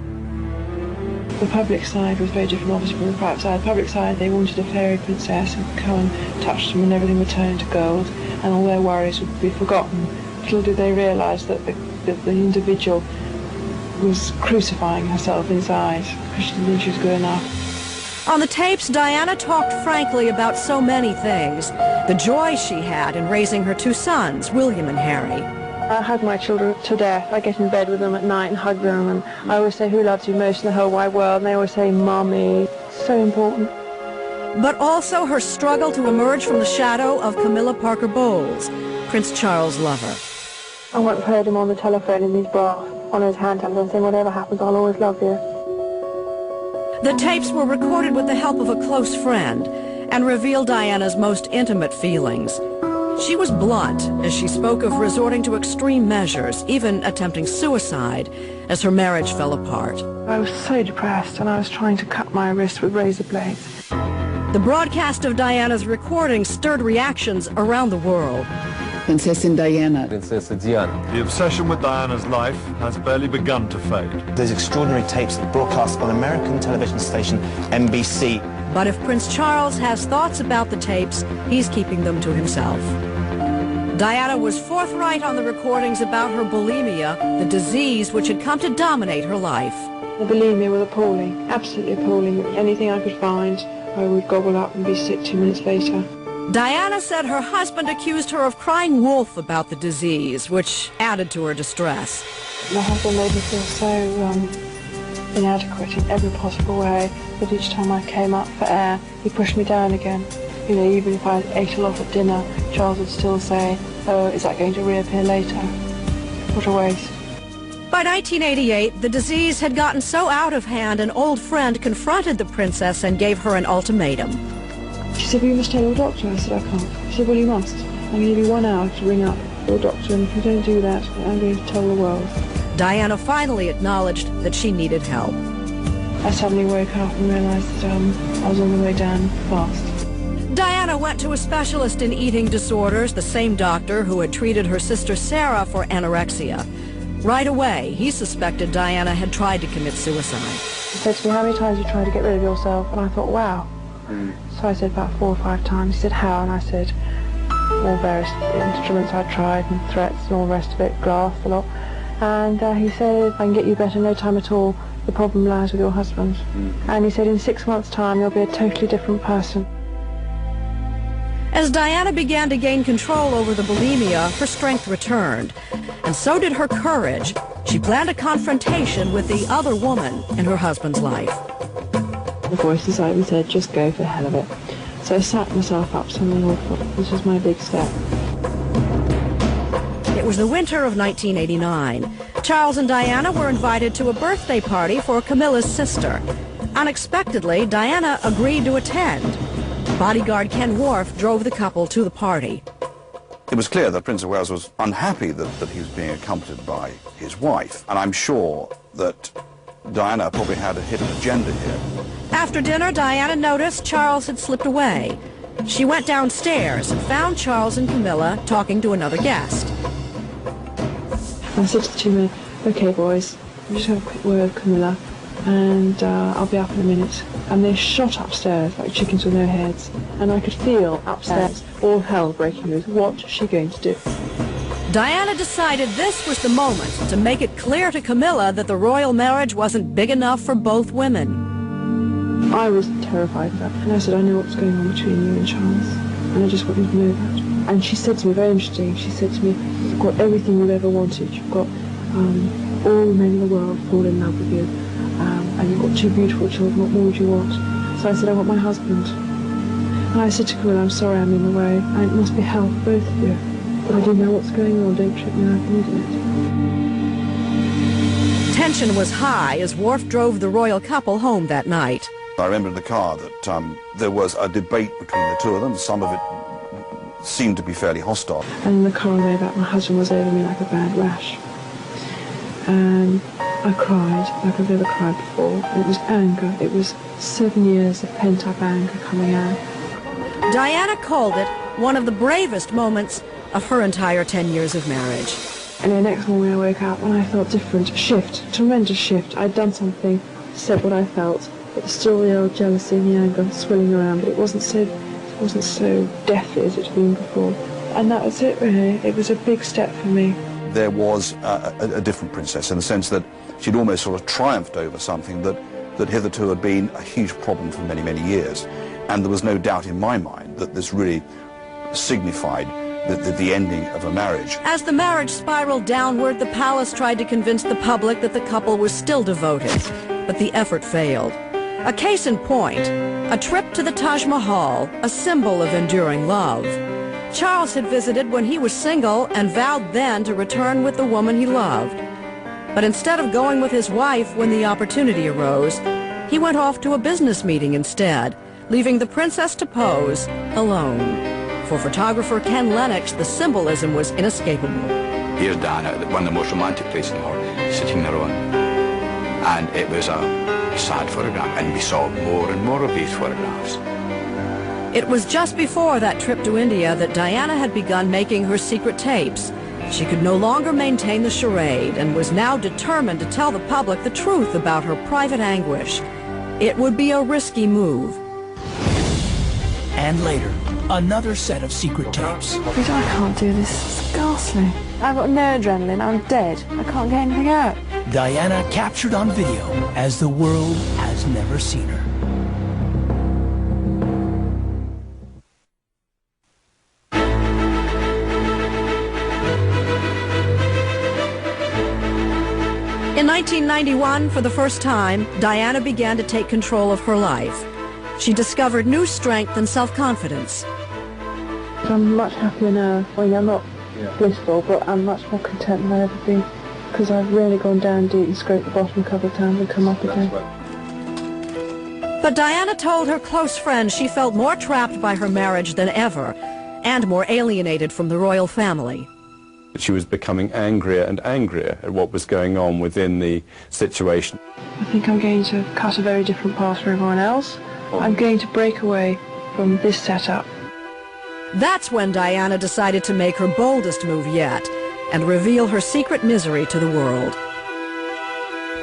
The public side was very different, obviously, from the private side. The public side, they wanted a fairy princess who would come and touch them and everything would turn into gold and all their worries would be forgotten. Little did they realise that the individual was crucifying herself inside because she didn't think she was good enough. On the tapes, Diana talked frankly about so many things. The joy she had in raising her two sons, William and Harry. I hug my children to death. I get in bed with them at night and hug them, and I always say, who loves you most in the whole wide world? And they always say, Mommy. It's so important. But also her struggle to emerge from the shadow of Camilla Parker Bowles, Prince Charles' lover. I once heard him on the telephone in his bath, on his hand telephone, saying, whatever happens, I'll always love you. The tapes were recorded with the help of a close friend and revealed Diana's most intimate feelings. She was blunt as she spoke of resorting to extreme measures, even attempting suicide, as her marriage fell apart. I was so depressed, and I was trying to cut my wrist with razor blades. The broadcast of Diana's recording stirred reactions around the world. Princesa Diana. Princesa Diana. The obsession with Diana's life has barely begun to fade. Those extraordinary tapes that broadcast on American television station NBC. But if Prince Charles has thoughts about the tapes, he's keeping them to himself. Diana was forthright on the recordings about her bulimia, the disease which had come to dominate her life. The bulimia was appalling, absolutely appalling. Anything I could find, I would gobble up and be sick 2 minutes later. Diana said her husband accused her of crying wolf about the disease, which added to her distress. My husband made me feel so inadequate in every possible way that each time I came up for air, he pushed me down again. You know, even if I ate a lot at dinner, Charles would still say, oh, is that going to reappear later? What a waste. By 1988, the disease had gotten so out of hand, an old friend confronted the princess and gave her an ultimatum. She said, well, you must tell your doctor. I said, I can't. She said, well, you must. I'm going to give you 1 hour to ring up your doctor, and if you don't do that, I'm going to tell the world. Diana finally acknowledged that she needed help. I suddenly woke up and realized that I was on the way down fast. Diana went to a specialist in eating disorders, the same doctor who had treated her sister Sarah for anorexia. Right away, he suspected Diana had tried to commit suicide. He said to me, how many times have you tried to get rid of yourself? And I thought, wow. So I said about 4 or 5 times. He said, how? And I said, all various instruments I tried, and threats and all the rest of it, glass, a lot. And he said, I can get you better in no time at all. The problem lies with your husband. And he said, in 6 months' time, you'll be a totally different person. As Diana began to gain control over the bulimia, her strength returned, and so did her courage. She planned a confrontation with the other woman in her husband's life. The voice inside me said, just go for the hell of it. So I sat myself up suddenly and thought, this was my big step. It was the winter of 1989. Charles and Diana were invited to a birthday party for Camilla's sister. Unexpectedly, Diana agreed to attend. Bodyguard Ken Wharf drove the couple to the party. It was clear that Prince of Wales was unhappy that he was being accompanied by his wife, and I'm sure that Diana probably had a hidden agenda here. After dinner, Diana noticed Charles had slipped away. She went downstairs and found Charles and Camilla talking to another guest. I said to the 2 men, okay boys, we'll just have a quick word with Camilla, and I'll be up in a minute. And they shot upstairs like chickens with no heads, and I could feel upstairs all hell breaking loose. What's she going to do? Diana decided this was the moment to make it clear to Camilla that the royal marriage wasn't big enough for both women. I was terrified of that, and I said, I know what's going on between you and Charles, and I just want you to know that. And she said to me, very interesting, she said to me, you've got everything you've ever wanted. You've got all the men in the world fall in love with you. And you've got 2 beautiful children, what more would you want? So I said, I want my husband. And I said to Camilla, I'm sorry I'm in the way, and it must be hell for both of you. But I do know what's going on, don't trip me, I've needed it. Tension was high as Wharf drove the royal couple home that night. I remember in the car that there was a debate between the two of them. Some of it seemed to be fairly hostile. And in the car on the way back, my husband was over me like a bad rash. And I cried like I've never cried before, and it was anger. It was 7 years of pent-up anger coming out. Diana called it one of the bravest moments of her entire 10 years of marriage. And the next morning I woke up and I felt different. Shift, tremendous shift. I'd done something, said what I felt, but there's still the old jealousy and the anger swirling around, but it wasn't so deathly as it had been before. And that was it, really. It was a big step for me. There was a different princess in the sense that she'd almost sort of triumphed over something that hitherto had been a huge problem for many, many years. And there was no doubt in my mind that this really signified the ending of a marriage. As the marriage spiraled downward, the palace tried to convince the public that the couple was still devoted, but the effort failed. A case in point, a trip to the Taj Mahal, a symbol of enduring love. Charles had visited when he was single and vowed then to return with the woman he loved. But instead of going with his wife when the opportunity arose, he went off to a business meeting instead, leaving the princess to pose alone. For photographer Ken Lennox, the symbolism was inescapable. Here's Diana at one of the most romantic places in the world, sitting there on. And it was a sad photograph, and we saw more and more of these photographs. It was just before that trip to India that Diana had begun making her secret tapes. She could no longer maintain the charade and was now determined to tell the public the truth about her private anguish. It would be a risky move. And later, another set of secret tapes. I can't do this. It's ghastly. I've got no adrenaline. I'm dead. I can't get anything out. Diana captured on video as the world has never seen her. In 1991, for the first time, Diana began to take control of her life. She discovered new strength and self-confidence. I'm much happier now. I mean, I'm not blissful, but I'm much more content than I've ever been, because I've really gone down deep and scraped the bottom a couple of times and come up again. But Diana told her close friends she felt more trapped by her marriage than ever, and more alienated from the royal family. She was becoming angrier and angrier at what was going on within the situation. I think I'm going to cut a very different path from everyone else. I'm going to break away from this setup. That's when Diana decided to make her boldest move yet and reveal her secret misery to the world.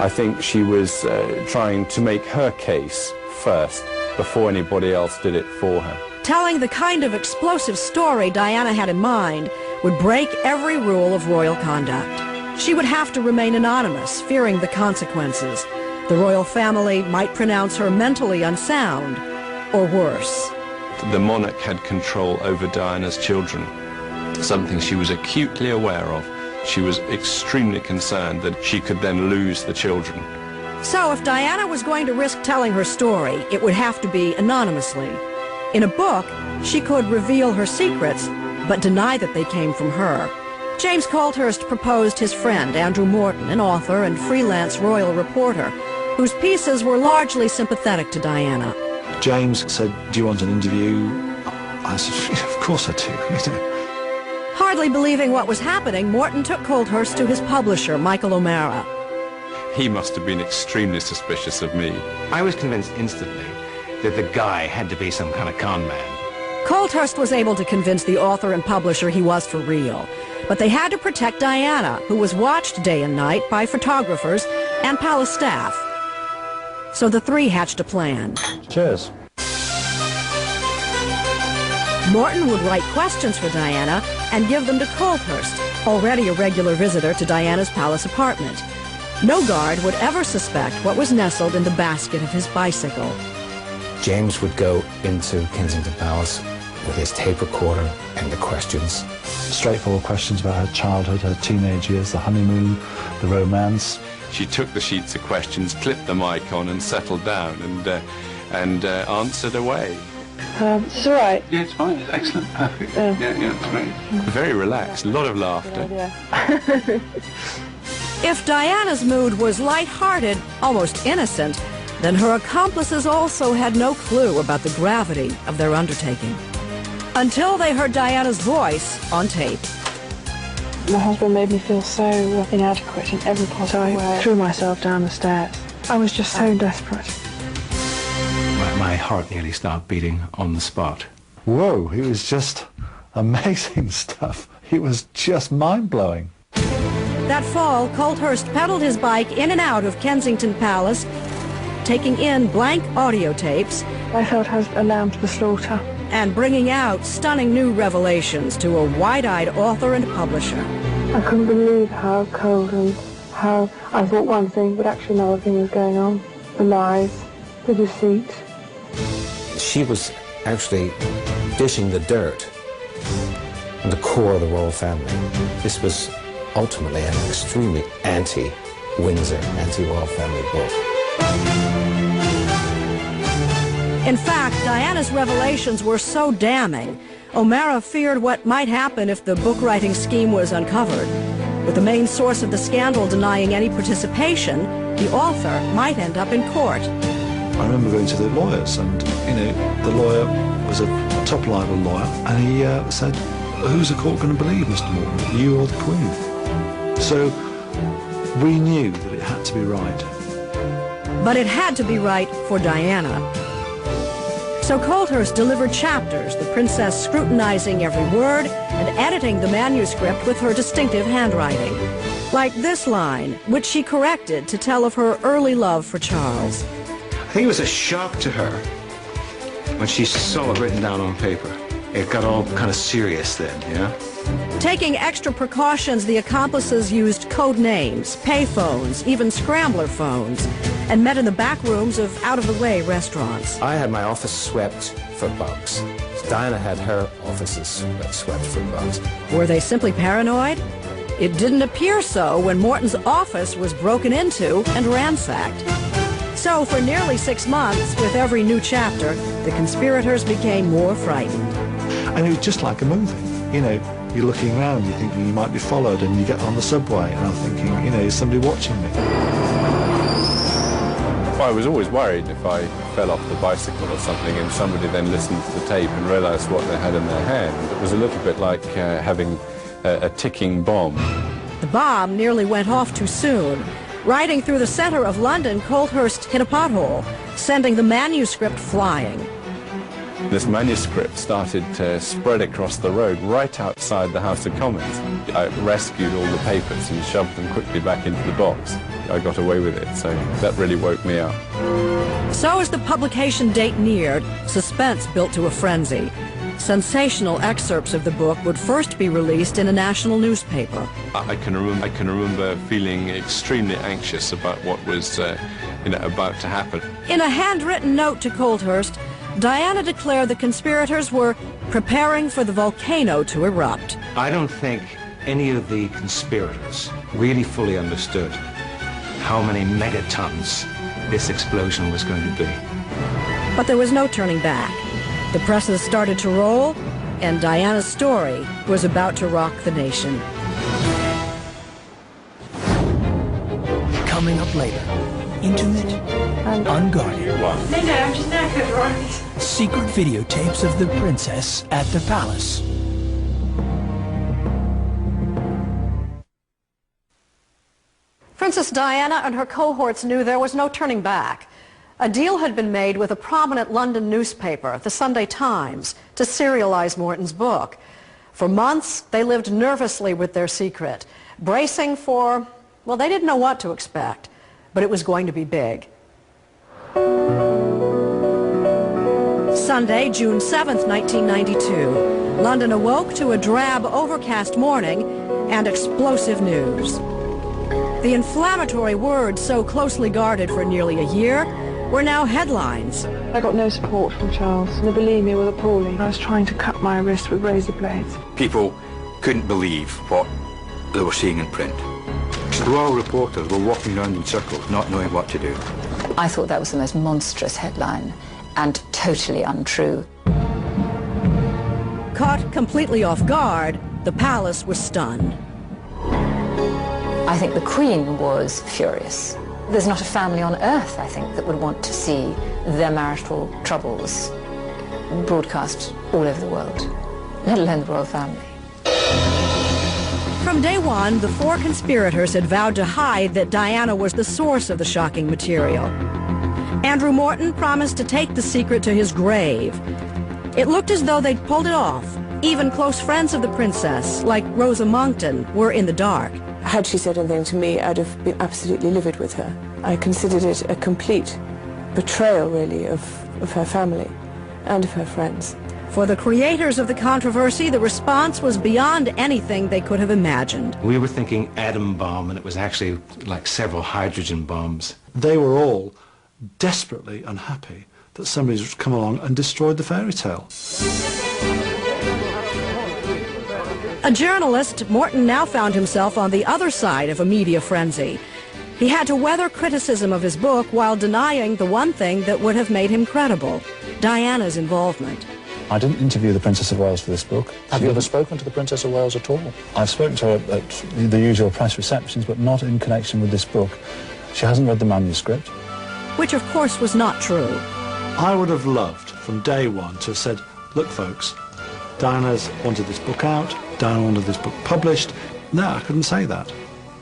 I think she was trying to make her case first before anybody else did it for her. Telling the kind of explosive story Diana had in mind would break every rule of royal conduct. She would have to remain anonymous, fearing the consequences. The royal family might pronounce her mentally unsound, or worse. The monarch had control over Diana's children, something she was acutely aware of. She was extremely concerned that she could then lose the children. So if Diana was going to risk telling her story, it would have to be anonymously. In a book, she could reveal her secrets, but deny that they came from her. James Colthurst proposed his friend, Andrew Morton, an author and freelance royal reporter, whose pieces were largely sympathetic to Diana. James said, "Do you want an interview?" I said, "Of course I do." Hardly believing what was happening, Morton took Colthurst to his publisher, Michael O'Mara. He must have been extremely suspicious of me. I was convinced instantly that the guy had to be some kind of con man. Colthurst was able to convince the author and publisher he was for real. But they had to protect Diana, who was watched day and night by photographers and palace staff. So the three hatched a plan. Cheers. Morton would write questions for Diana and give them to Colthurst, already a regular visitor to Diana's palace apartment. No guard would ever suspect what was nestled in the basket of his bicycle. James would go into Kensington Palace with his tape recorder and the questions. Straightforward questions about her childhood, her teenage years, the honeymoon, the romance. She took the sheets of questions, clipped the mic on and settled down and answered away. Is this all right? Yeah, it's fine. It's excellent. Perfect. Yeah, it's great. Very relaxed, a lot of laughter. If Diana's mood was light-hearted, almost innocent, then her accomplices also had no clue about the gravity of their undertaking. Until they heard Diana's voice on tape. My husband made me feel so inadequate in every possible way. I threw myself down the stairs. I was just so desperate. My heart nearly stopped beating on the spot. Whoa, it was just amazing stuff. It was just mind-blowing. That fall, Colthurst pedaled his bike in and out of Kensington Palace, taking in blank audio tapes. I felt I was a lamb to the slaughter. And bringing out stunning new revelations to a wide-eyed author and publisher. I couldn't believe how cold and how I thought one thing, but actually another thing was going on. The lies, the deceit. She was actually dishing the dirt on the core of the royal family. This was ultimately an extremely anti-Windsor, anti-royal family book. In fact, Diana's revelations were so damning, O'Mara feared what might happen if the book-writing scheme was uncovered. With the main source of the scandal denying any participation, the author might end up in court. I remember going to the lawyers, and, you know, the lawyer was a top-level lawyer, and he said, who's the court going to believe, Mr. Morton, you or the Queen? So we knew that it had to be right. But it had to be right for Diana. So Colthurst delivered chapters, the princess scrutinizing every word and editing the manuscript with her distinctive handwriting. Like this line, which she corrected to tell of her early love for Charles. I think it was a shock to her when she saw it written down on paper. It got all kind of serious then, you know? Taking extra precautions, the accomplices used code names, payphones, even scrambler phones, and met in the back rooms of out-of-the-way restaurants. I had my office swept for bugs. Diana had her offices swept for bugs. Were they simply paranoid? It didn't appear so when Morton's office was broken into and ransacked. So for nearly 6 months, with every new chapter, the conspirators became more frightened. And it was just like a movie. You know, you're looking around, you're thinking you might be followed, and you get on the subway, and I'm thinking, you know, is somebody watching me? I was always worried if I fell off the bicycle or something and somebody then listened to the tape and realised what they had in their hand. It was a little bit like having a ticking bomb. The bomb nearly went off too soon. Riding through the centre of London, Colthurst hit a pothole, sending the manuscript flying. This manuscript started to spread across the road right outside the House of Commons. I rescued all the papers and shoved them quickly back into the box. I got away with it, so that really woke me up. So as the publication date neared, suspense built to a frenzy. Sensational excerpts of the book would first be released in a national newspaper. I can remember feeling extremely anxious about what was about to happen. In a handwritten note to Colthurst, Diana declared the conspirators were preparing for the volcano to erupt. I don't think any of the conspirators really fully understood how many megatons this explosion was going to be. But there was no turning back. The presses started to roll, and Diana's story was about to rock the nation. Coming up later, intimate, unguarded. Linda, I'm just knackered, right? Secret videotapes of the princess at the palace. Princess Diana and her cohorts knew there was no turning back. A deal had been made with a prominent London newspaper, the Sunday Times, to serialize Morton's book. For months, they lived nervously with their secret, bracing for, well, they didn't know what to expect, but it was going to be big. Sunday, June 7th, 1992. London awoke to a drab, overcast morning and explosive news. The inflammatory words so closely guarded for nearly a year were now headlines. I got no support from Charles, and the bulimia was appalling. I was trying to cut my wrist with razor blades. People couldn't believe what they were seeing in print. The royal reporters were walking around in circles, not knowing what to do. I thought that was the most monstrous headline, and totally untrue. Caught completely off guard, the palace was stunned. I think the Queen was furious. There's not a family on earth, I think, that would want to see their marital troubles broadcast all over the world, let alone the royal family. From day one, the four conspirators had vowed to hide that Diana was the source of the shocking material. Andrew Morton promised to take the secret to his grave. It looked as though they'd pulled it off. Even close friends of the princess, like Rosa Monckton, were in the dark. Had she said anything to me, I'd have been absolutely livid with her. I considered it a complete betrayal, really, of her family and of her friends. For the creators of the controversy, the response was beyond anything they could have imagined. We were thinking atom bomb, and it was actually like several hydrogen bombs. They were all desperately unhappy that somebody's come along and destroyed the fairy tale. A journalist, Morton now found himself on the other side of a media frenzy. He had to weather criticism of his book while denying the one thing that would have made him credible, Diana's involvement. I didn't interview the Princess of Wales for this book. Have you ever spoken to the Princess of Wales at all? I've spoken to her at the usual press receptions, but not in connection with this book. She hasn't read the manuscript. Which, of course, was not true. I would have loved, from day one, to have said, look, folks, Diana's wanted this book out, Diana wanted this book published. No, I couldn't say that.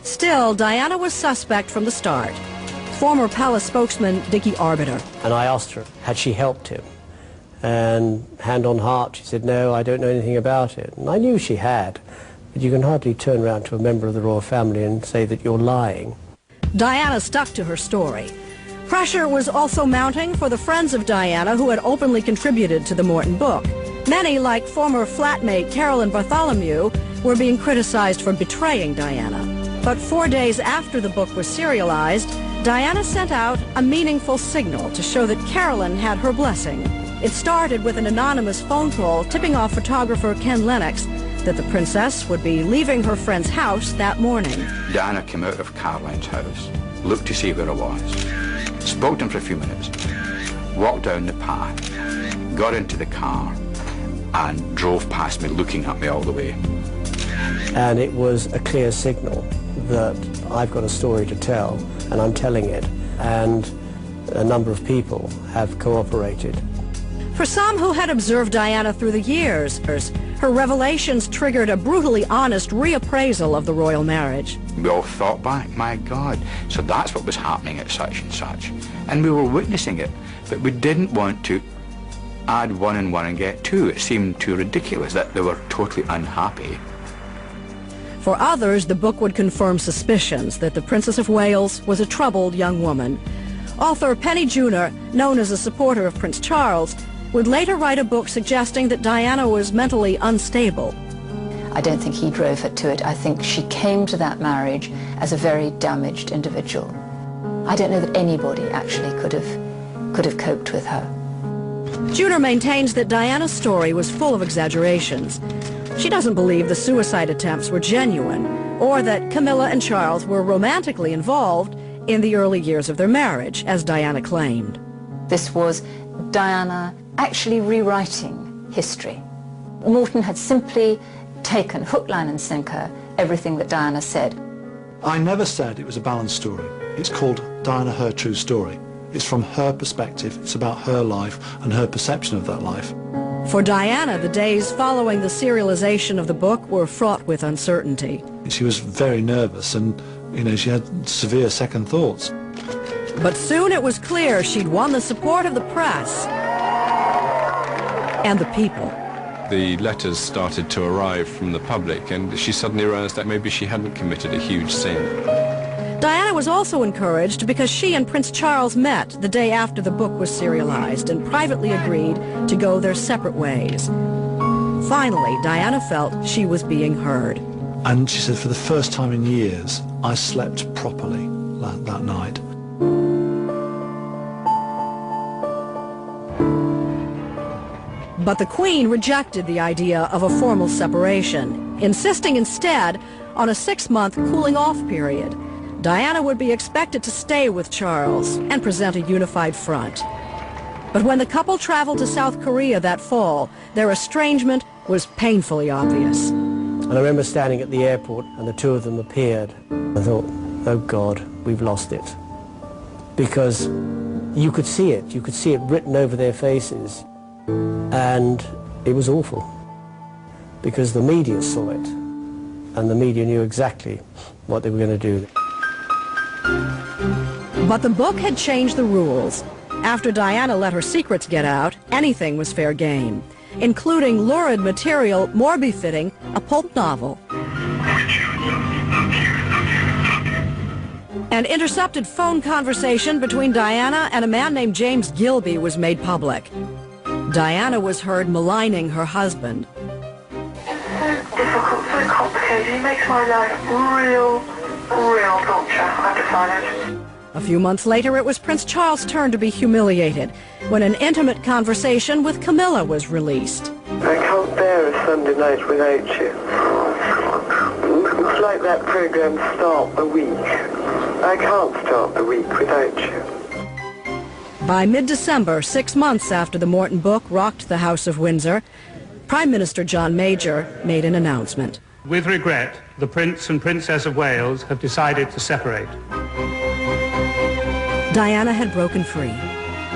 Still, Diana was suspect from the start. Former Palace spokesman Dickie Arbiter. And I asked her, had she helped him? And hand on heart, she said, no, I don't know anything about it. And I knew she had, but you can hardly turn around to a member of the royal family and say that you're lying. Diana stuck to her story. Pressure was also mounting for the friends of Diana who had openly contributed to the Morton book. Many, like former flatmate Carolyn Bartholomew, were being criticized for betraying Diana. But 4 days after the book was serialized, Diana sent out a meaningful signal to show that Carolyn had her blessing. It started with an anonymous phone call tipping off photographer Ken Lennox that the princess would be leaving her friend's house that morning. Diana came out of Caroline's house, looked to see where I was, spoke to him for a few minutes, walked down the path, got into the car, and drove past me, looking at me all the way. And it was a clear signal that I've got a story to tell, and I'm telling it, and a number of people have cooperated. For some who had observed Diana through the years, her revelations triggered a brutally honest reappraisal of the royal marriage. We all thought back, my God, so that's what was happening at such and such. And we were witnessing it, but we didn't want to add 1 and 1 and get 2. It seemed too ridiculous that they were totally unhappy. For others, the book would confirm suspicions that the Princess of Wales was a troubled young woman. Author Penny Junor, known as a supporter of Prince Charles, would later write a book suggesting that Diana was mentally unstable. I don't think he drove her to it. I think she came to that marriage as a very damaged individual. I don't know that anybody actually could have coped with her. Junor maintains that Diana's story was full of exaggerations. She doesn't believe the suicide attempts were genuine, or that Camilla and Charles were romantically involved in the early years of their marriage, as Diana claimed. This was Diana actually rewriting history. Morton had simply taken hook, line and sinker everything that Diana said. I never said it was a balanced story. It's called Diana, Her True Story. It's from her perspective, it's about her life and her perception of that life. For Diana, the days following the serialization of the book were fraught with uncertainty. She was very nervous and, she had severe second thoughts. But soon it was clear she'd won the support of the press and the people. The letters started to arrive from the public, and she suddenly realized that maybe she hadn't committed a huge sin. Diana was also encouraged because she and Prince Charles met the day after the book was serialized and privately agreed to go their separate ways. Finally, Diana felt she was being heard. And she said, for the first time in years, I slept properly that night. But the Queen rejected the idea of a formal separation, insisting instead on a 6-month cooling-off period. Diana would be expected to stay with Charles and present a unified front. But when the couple traveled to South Korea that fall, their estrangement was painfully obvious. And I remember standing at the airport and the two of them appeared. I thought, oh God, we've lost it. Because you could see it written over their faces. And it was awful. Because the media saw it. And the media knew exactly what they were going to do. But the book had changed the rules. After Diana let her secrets get out, anything was fair game, including lurid material more befitting a pulp novel. Which of the An intercepted phone conversation between Diana and a man named James Gilby was made public. Diana was heard maligning her husband. It's so difficult, so complicated. He makes my life real torture, I've decided. A few months later, it was Prince Charles' turn to be humiliated when an intimate conversation with Camilla was released. I can't bear a Sunday night without you. It's like that program Start the Week. I can't start the week without you. By mid-December, 6 months after the Morton book rocked the House of Windsor, Prime Minister John Major made an announcement. With regret, the Prince and Princess of Wales have decided to separate. Diana had broken free.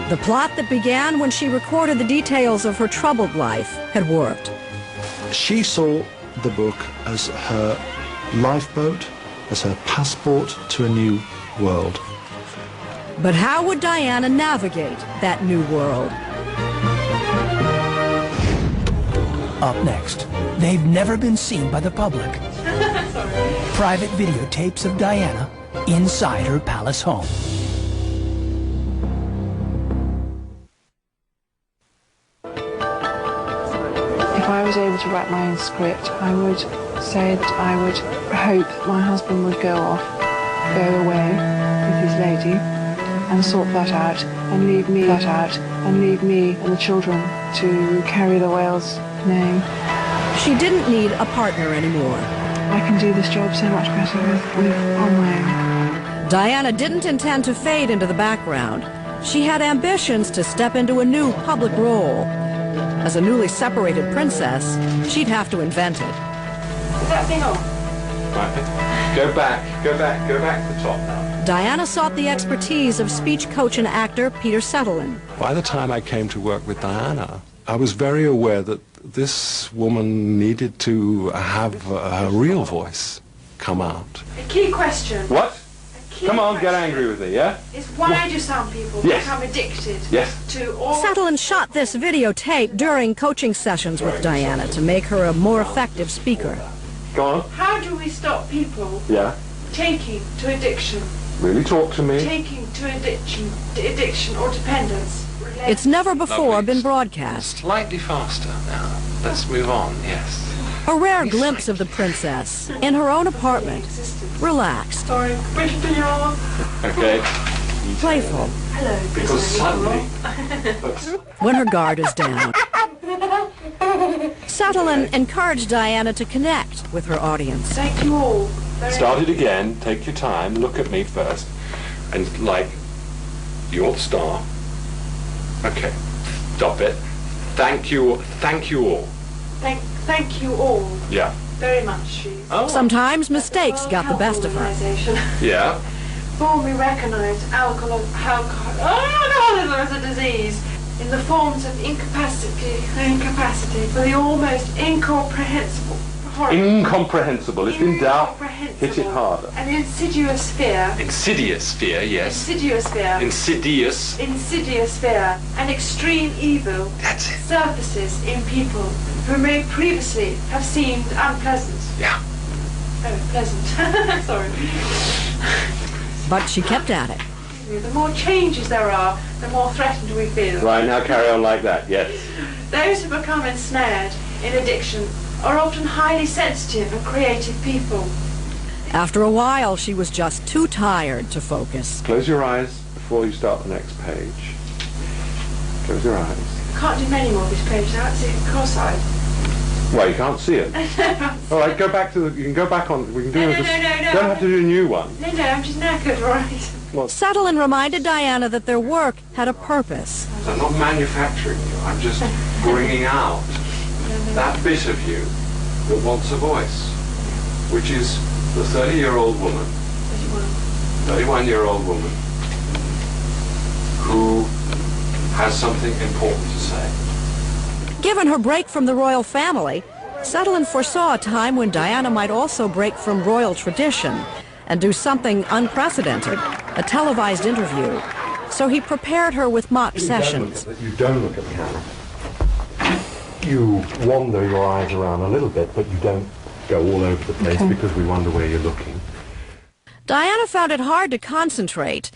The plot that began when she recorded the details of her troubled life had worked. She saw the book as her lifeboat, as her passport to a new world. But how would Diana navigate that new world? Up next, they've never been seen by the public. Private videotapes of Diana inside her palace home. If I was able to write my own script, I would say that I would hope that my husband would go away with his lady and sort that out and leave me and the children to carry the Wales name. She didn't need a partner anymore. I can do this job so much better on my own. Diana didn't intend to fade into the background. She had ambitions to step into a new public role. As a newly separated princess, she'd have to invent it. Is that thing on? Right. Go back to the top now. Diana sought the expertise of speech coach and actor Peter Sutherland. By the time I came to work with Diana, I was very aware that this woman needed to have her real voice come out. A key question. What? Come on, get angry with me, yeah? Is why do some people become addicted to all... Sutherland shot this videotape during coaching sessions with Diana to make her a more effective speaker. Go on. How do we stop people taking to addiction? Really talk to me. Taking to addiction or dependence. It's never before been broadcast. Slightly faster now. Let's move on, yes. A rare glimpse of the princess in her own apartment, relaxed, Okay. playful, hello, because suddenly... when her guard is down. Sutherland encouraged Diana to connect with her audience. Thank you all. Start it again, take your time, look at me first, and you're the star. Okay, stop it. Thank you all. Thank you all. Yeah. Very much. Sometimes mistakes got the best of her. Yeah. Before we recognise alcoholism as a disease in the forms of incapacity for the almost incomprehensible. Incomprehensible. If in doubt, hit it harder. An insidious fear. Insidious fear, yes. Insidious fear. Insidious. Insidious fear. An extreme evil. That's it. Surfaces in people who may previously have seemed unpleasant. Yeah. Oh, pleasant. Sorry. But she kept at it. The more changes there are, the more threatened we feel. Right, now carry on like that, yes. Those who become ensnared in addiction are often highly sensitive and creative people. After a while, she was just too tired to focus. Close your eyes before you start the next page. Close your eyes. I can't do many more of this page now. It's cross-eyed. Well, you can't see it. All right, go back to the... You can go back on... We can do No, this. no, You don't have to do a new one. No, I'm just knackered, all right? Well, Sutherland reminded Diana that their work had a purpose. I'm not manufacturing you. I'm just bringing out that bit of you that wants a voice, which is the 30-year-old woman, 31-year-old woman, who has something important to say. Given her break from the royal family, Sutherland foresaw a time when Diana might also break from royal tradition and do something unprecedented, a televised interview. So he prepared her with mock sessions. You don't look at the camera. You wander your eyes around a little bit, but you don't go all over the place because we wonder where you're looking. Diana found it hard to concentrate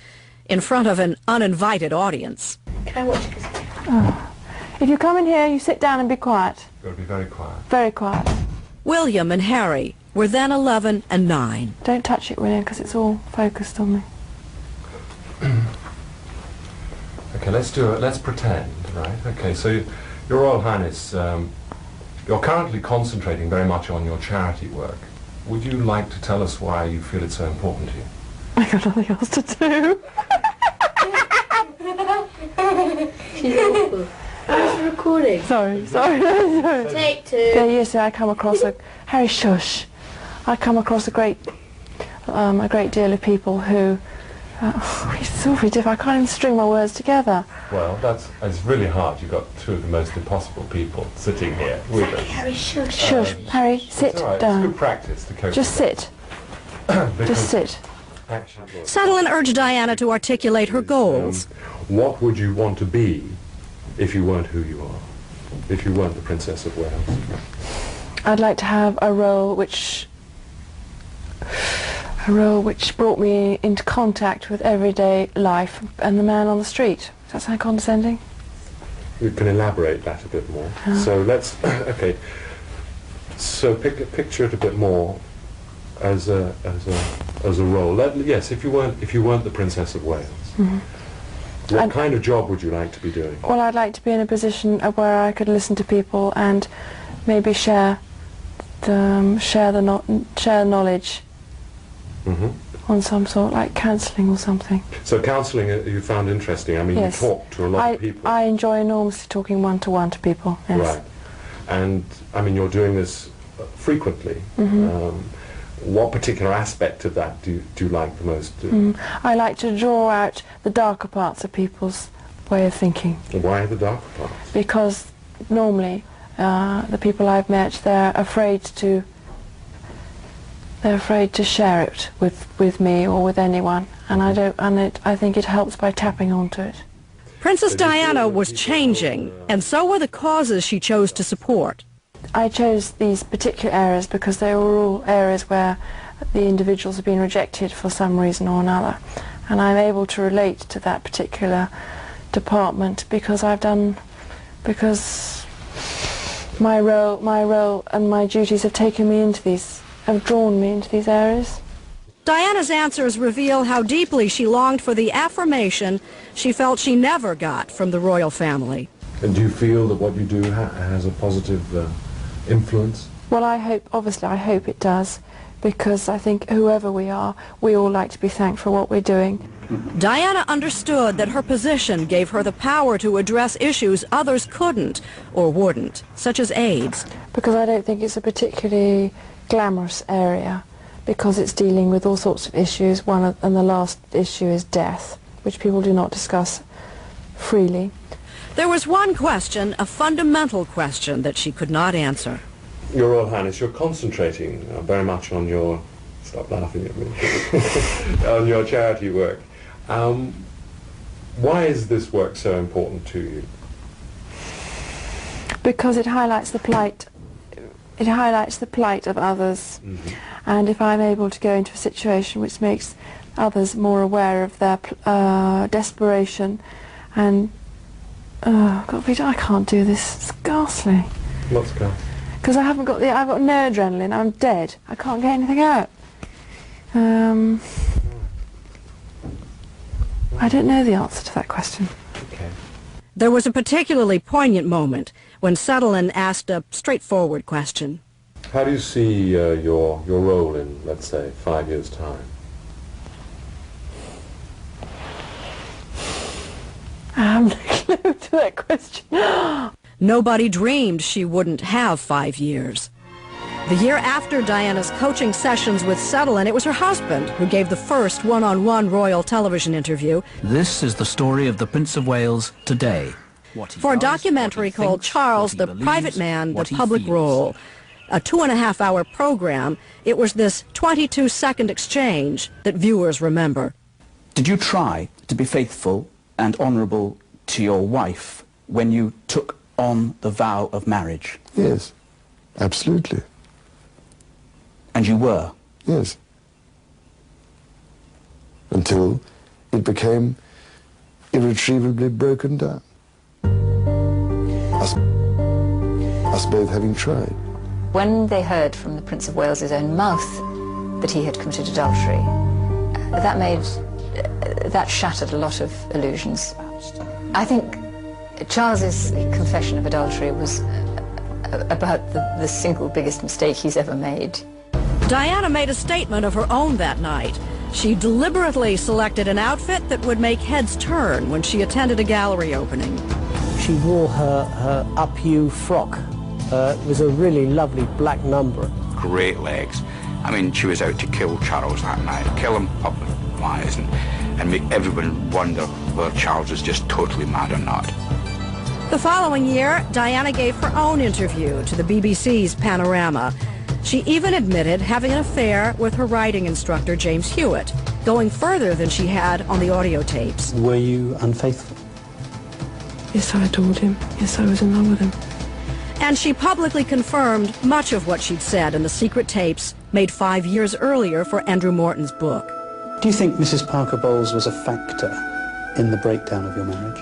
in front of an uninvited audience. Can I watch it? Oh. If you come in here, you sit down and be quiet. You've got to be very quiet. Very quiet. William and Harry were then 11 and 9. Don't touch it, William, because it's all focused on me. Okay, let's do it. Let's pretend, right? Okay, so Your Royal Highness, you're currently concentrating very much on your charity work. Would you like to tell us why you feel it's so important to you? I got nothing else to do. She's awful. I was recording. Sorry. Take 2. There, I come across Harry, shush. I come across a great deal of people who. It's awfully difficult. I can't even string my words together. Well, it's really hard. You've got 2 of the most impossible people sitting here with us. Harry, shush. Shush, Harry, sit all right. down. It's good practice to cope Just sit. Just sit. Sutherland urged Diana to articulate her goals. What would you want to be if you weren't who you are? If you weren't the Princess of Wales? I'd like to have a role which brought me into contact with everyday life and the man on the street. Does that sound condescending? You can elaborate that a bit more. So let's, okay, so picture it a bit more as a role. Yes, if you weren't the Princess of Wales, what kind of job would you like to be doing? Well, I'd like to be in a position where I could listen to people and maybe share knowledge on some sort, like counselling or something. So counselling you found interesting. I mean, yes. You talk to a lot of people. I enjoy enormously talking one-to-one to people. Yes. Right. And I mean, you're doing this frequently. What particular aspect of that do you like the most? I like to draw out the darker parts of people's way of thinking. Why the darker parts? Because normally the people I've met, they're afraid to share it with me or with anyone, and I think it helps by tapping onto it. Princess Diana was changing, and so were the causes she chose to support. I chose these particular areas because they were all areas where the individuals have been rejected for some reason or another, and I'm able to relate to that particular department because my role and my duties have drawn me into these areas. Diana's answers reveal how deeply she longed for the affirmation she felt she never got from the royal family. And do you feel that what you do has a positive influence? Well, I hope it does, because I think whoever we are, we all like to be thanked for what we're doing. Diana understood that her position gave her the power to address issues others couldn't or wouldn't, such as AIDS. Because I don't think it's a particularly glamorous area, because it's dealing with all sorts of issues. And the last issue is death, which people do not discuss freely. There was one question, a fundamental question, that she could not answer. Your Royal Highness, you're concentrating very much on your... Stop laughing at me. on your charity work. Why is this work so important to you? Because it highlights the plight. It highlights the plight of others. And if I'm able to go into a situation which makes others more aware of their desperation and... I can't do this. It's ghastly. What's ghastly? Because I've got no adrenaline. I'm dead. I can't get anything out. I don't know the answer to that question. Okay. There was a particularly poignant moment when Sutherland asked a straightforward question. How do you see your role in, let's say, 5 years' time? I haven't a clue to that question. Nobody dreamed she wouldn't have 5 years. The year after Diana's coaching sessions with Sutherland, it was her husband who gave the first one-on-one royal television interview. This is the story of the Prince of Wales today. For a documentary called Charles, the Private Man, the Public Role. A 2.5-hour program, it was this 22-second exchange that viewers remember. Did you try to be faithful and honourable to your wife when you took on the vow of marriage? Yes, absolutely. And you were? Yes. until it became irretrievably broken down. Us both having tried. When they heard from the Prince of Wales's own mouth that he had committed adultery, that shattered a lot of illusions. I think Charles's confession of adultery was about the single biggest mistake he's ever made. Diana made a statement of her own that night. She deliberately selected an outfit that would make heads turn when she attended a gallery opening. She wore her up-you frock. It was a really lovely black number. Great legs. I mean, she was out to kill Charles that night, kill him public-wise, and make everyone wonder whether Charles was just totally mad or not. The following year, Diana gave her own interview to the BBC's Panorama. She even admitted having an affair with her writing instructor, James Hewitt, going further than she had on the audio tapes. Were you unfaithful? Yes, I adored him. Yes, I was in love with him. And she publicly confirmed much of what she'd said in the secret tapes made 5 years earlier for Andrew Morton's book. Do you think Mrs. Parker Bowles was a factor in the breakdown of your marriage?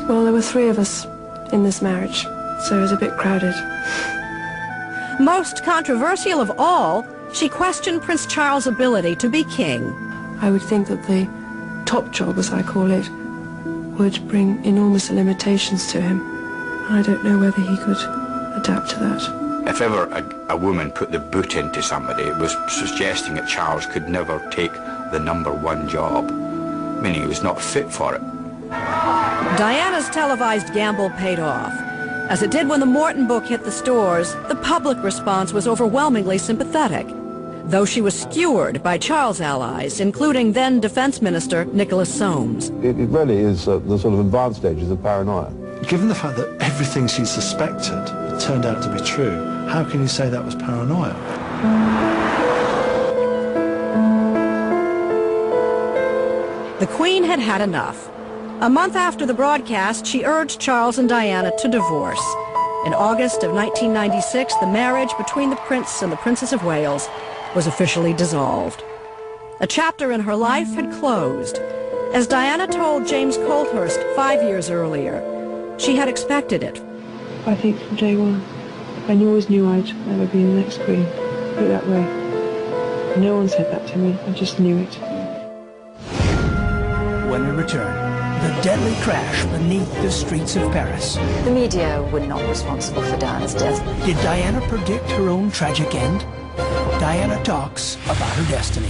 Well, there were 3 of us in this marriage, so it was a bit crowded. Most controversial of all, she questioned Prince Charles' ability to be king. I would think that the top job, as I call it, would bring enormous limitations to him. I don't know whether he could adapt to that. If ever a woman put the boot into somebody, it was suggesting that Charles could never take the #1 job, meaning he was not fit for it. Diana's televised gamble paid off. As it did when the Morton book hit the stores, the public response was overwhelmingly sympathetic, though she was skewered by Charles' allies, including then Defense Minister Nicholas Soames. It really is the sort of advanced stages of paranoia. Given the fact that everything she suspected turned out to be true, how can you say that was paranoia? The Queen had had enough. A month after the broadcast, she urged Charles and Diana to divorce. In August of 1996, the marriage between the Prince and the Princess of Wales was officially dissolved. A chapter in her life had closed. As Diana told James Colthurst 5 years earlier, she had expected it. I think from day one, I always knew I'd never be the next queen. Put it that way. No one said that to me. I just knew it. When we return, the deadly crash beneath the streets of Paris. The media were not responsible for Diana's death. Did Diana predict her own tragic end? Diana talks about her destiny.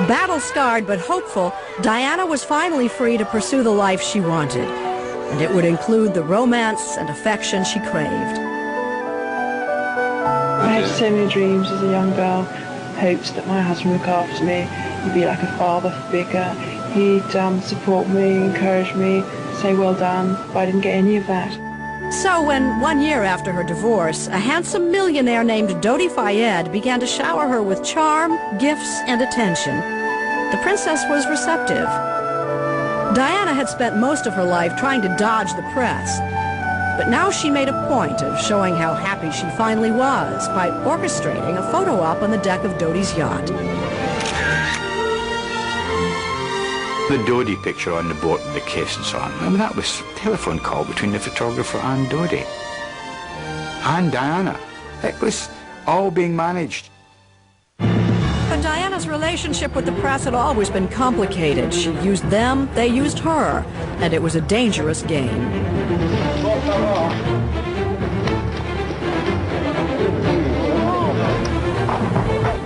Battle-scarred but hopeful, Diana was finally free to pursue the life she wanted, and it would include the romance and affection she craved. I had so many dreams as a young girl, hopes that my husband would look after me, he'd be like a father figure, he'd support me, encourage me, say well done, but I didn't get any of that. So when 1 year after her divorce, a handsome millionaire named Dodi Fayed began to shower her with charm, gifts, and attention, the princess was receptive. Diana had spent most of her life trying to dodge the press, but now she made a point of showing how happy she finally was by orchestrating a photo op on the deck of Dodi's yacht. The Dodi picture on the boat with the kiss and so on, I mean, that was a telephone call between the photographer and Dodi. And Diana. It was all being managed. But Diana's relationship with the press had always been complicated. She used them, they used her, and it was a dangerous game.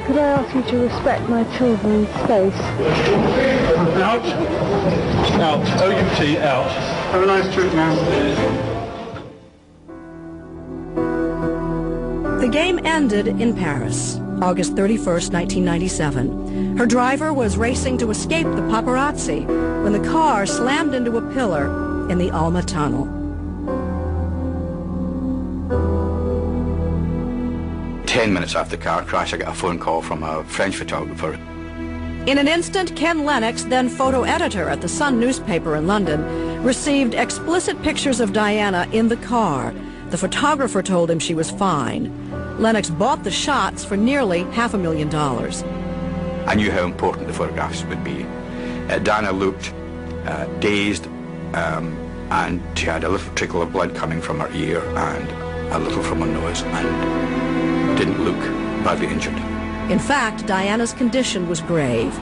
Could I ask you to respect my children's space? Out. Out. O-U-T, out. Have a nice trip now. The game ended in Paris, August 31st, 1997. Her driver was racing to escape the paparazzi when the car slammed into a pillar in the Alma Tunnel. 10 minutes after the car crash, I got a phone call from a French photographer. In an instant, Ken Lennox, then photo editor at the Sun newspaper in London, received explicit pictures of Diana in the car. The photographer told him she was fine. Lennox bought the shots for nearly $500,000. I knew how important the photographs would be. Diana looked dazed, and she had a little trickle of blood coming from her ear and a little from her nose, and didn't look badly injured. In fact, Diana's condition was grave.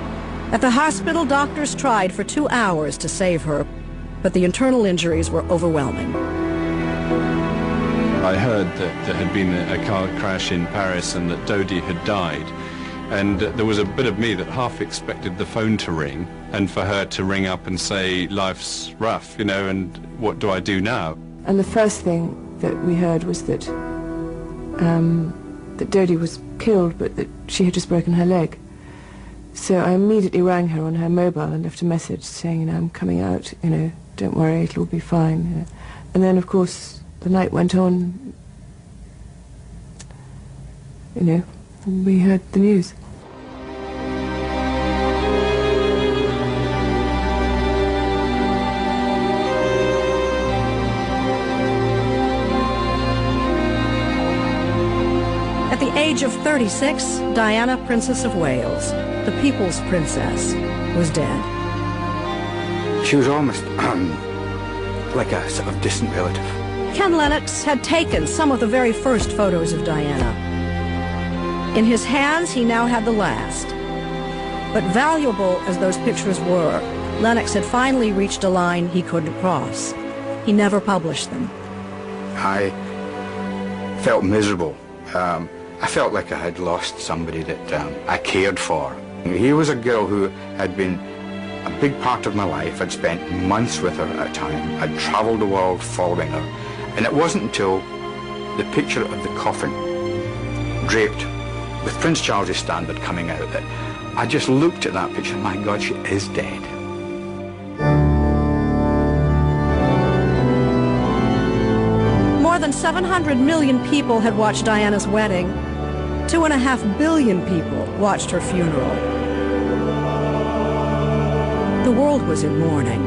At the hospital, doctors tried for 2 hours to save her, but the internal injuries were overwhelming. I heard that there had been a car crash in Paris and that Dodie had died. And there was a bit of me that half expected the phone to ring and for her to ring up and say, life's rough, you know, and what do I do now? And the first thing that we heard was that that Dodie was killed, but that she had just broken her leg. So I immediately rang her on her mobile and left a message saying, you know, I'm coming out, you know, don't worry, it'll be fine. You know. And then, of course, the night went on, you know, we heard the news. At the age of 36, Diana, Princess of Wales, the people's princess, was dead. She was almost like a sort of distant relative. Ken Lennox had taken some of the very first photos of Diana. In his hands, he now had the last. But valuable as those pictures were, Lennox had finally reached a line he couldn't cross. He never published them. I felt miserable. I felt like I had lost somebody that I cared for. Here was a girl who had been a big part of my life. I'd spent months with her at a time. I'd traveled the world following her. And it wasn't until the picture of the coffin, draped with Prince Charles's standard coming out, that I just looked at that picture, my God, she is dead. More than 700 million people had watched Diana's wedding. 2.5 billion people watched her funeral. The world was in mourning.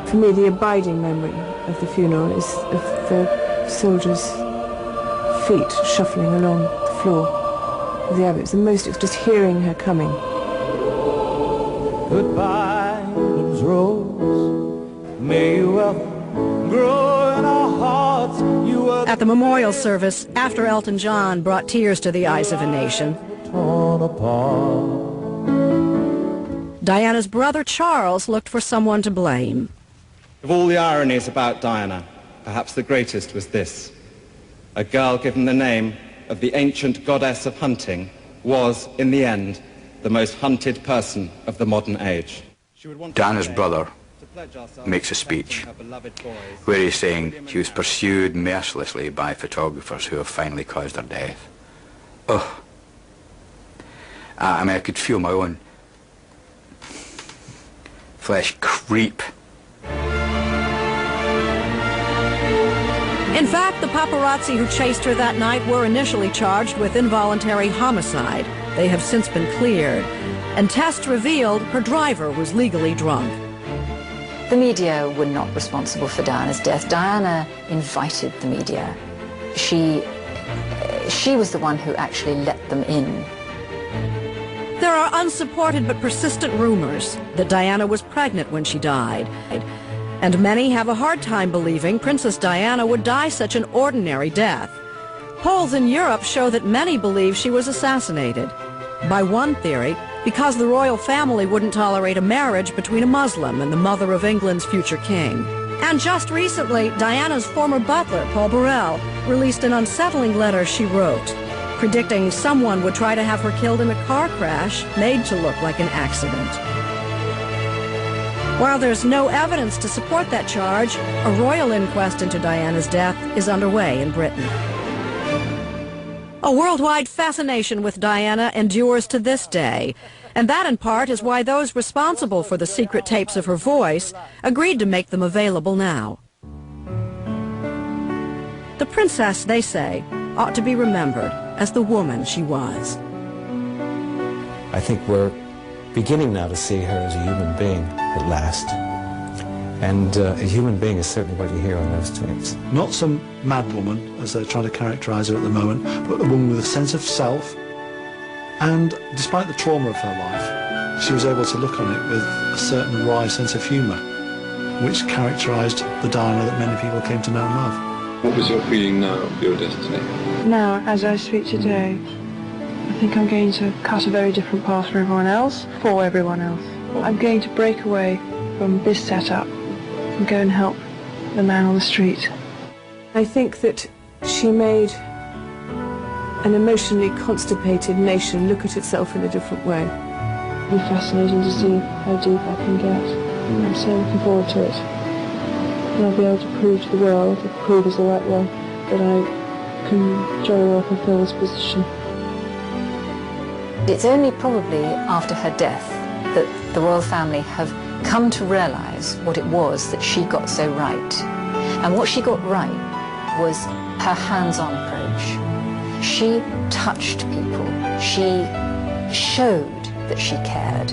For me, the abiding memory of the funeral is of the soldiers' feet shuffling along the floor of the abbey. It was just hearing her coming. Goodbye, England's rose. May you ever grow in our hearts. You are At the memorial service, after Elton John brought tears to the eyes of a nation, torn apart. Diana's brother Charles looked for someone to blame. Of all the ironies about Diana, perhaps the greatest was this. A girl given the name of the ancient goddess of hunting was, in the end, the most hunted person of the modern age. Diana's brother makes a speech where he's saying she was pursued mercilessly by photographers who have finally caused her death. Oh. I mean, I could feel my own flesh creep. In fact, the paparazzi who chased her that night were initially charged with involuntary homicide. They have since been cleared, and tests revealed her driver was legally drunk. The media were not responsible for Diana's death. Diana invited the media. She was the one who actually let them in. There are unsupported but persistent rumors that Diana was pregnant when she died. And many have a hard time believing Princess Diana would die such an ordinary death. Polls in Europe show that many believe she was assassinated. By one theory, because the royal family wouldn't tolerate a marriage between a Muslim and the mother of England's future king. And just recently, Diana's former butler, Paul Burrell, released an unsettling letter she wrote, predicting someone would try to have her killed in a car crash made to look like an accident. While there's no evidence to support that charge, a royal inquest into Diana's death is underway in Britain. A worldwide fascination with Diana endures to this day, and that in part is why those responsible for the secret tapes of her voice agreed to make them available now. The princess, they say, ought to be remembered as the woman she was. I think we're beginning now to see her as a human being at last. And a human being is certainly what you hear on those tapes. Not some mad woman, as they're trying to characterise her at the moment, but a woman with a sense of self. And despite the trauma of her life, she was able to look on it with a certain wry sense of humour, which characterised the Diana that many people came to know and love. What was your feeling now of your destiny? Now, as I speak today, I think I'm going to cut a very different path from everyone else, for everyone else. I'm going to break away from this setup and go and help the man on the street. I think that she made an emotionally constipated nation look at itself in a different way. It'll be fascinating to see how deep I can get. I'm so looking forward to it. And I'll be able to prove to the world, if prove is the right word, that I can jolly well fulfill this position. It's only probably after her death that the royal family have come to realise what it was that she got so right. And what she got right was her hands-on approach. She touched people. She showed that she cared.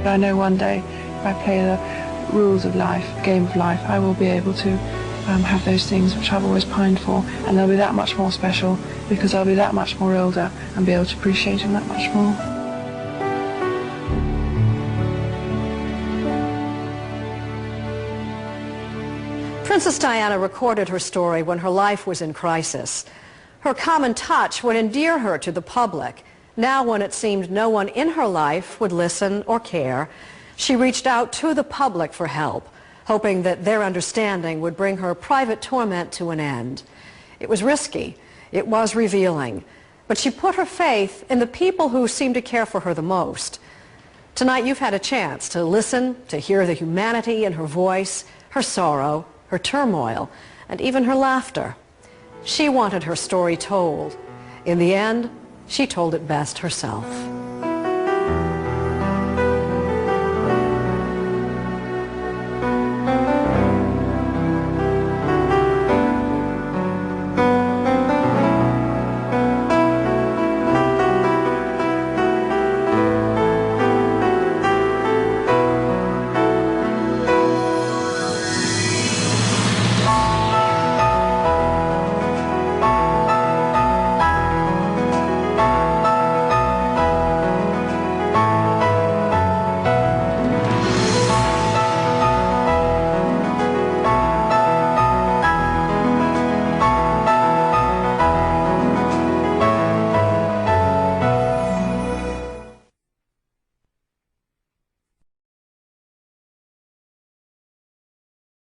I know one day, if I play the rules of life, game of life, I will be able to have those things which I've always pined for, and they'll be that much more special because I'll be that much more older and be able to appreciate them that much more. Princess Diana recorded her story when her life was in crisis. Her common touch would endear her to the public. Now, when it seemed no one in her life would listen or care, she reached out to the public for help, hoping that their understanding would bring her private torment to an end. It was risky. It was revealing. But she put her faith in the people who seemed to care for her the most. Tonight, you've had a chance to listen, to hear the humanity in her voice, her sorrow, her turmoil, and even her laughter. She wanted her story told. In the end, she told it best herself.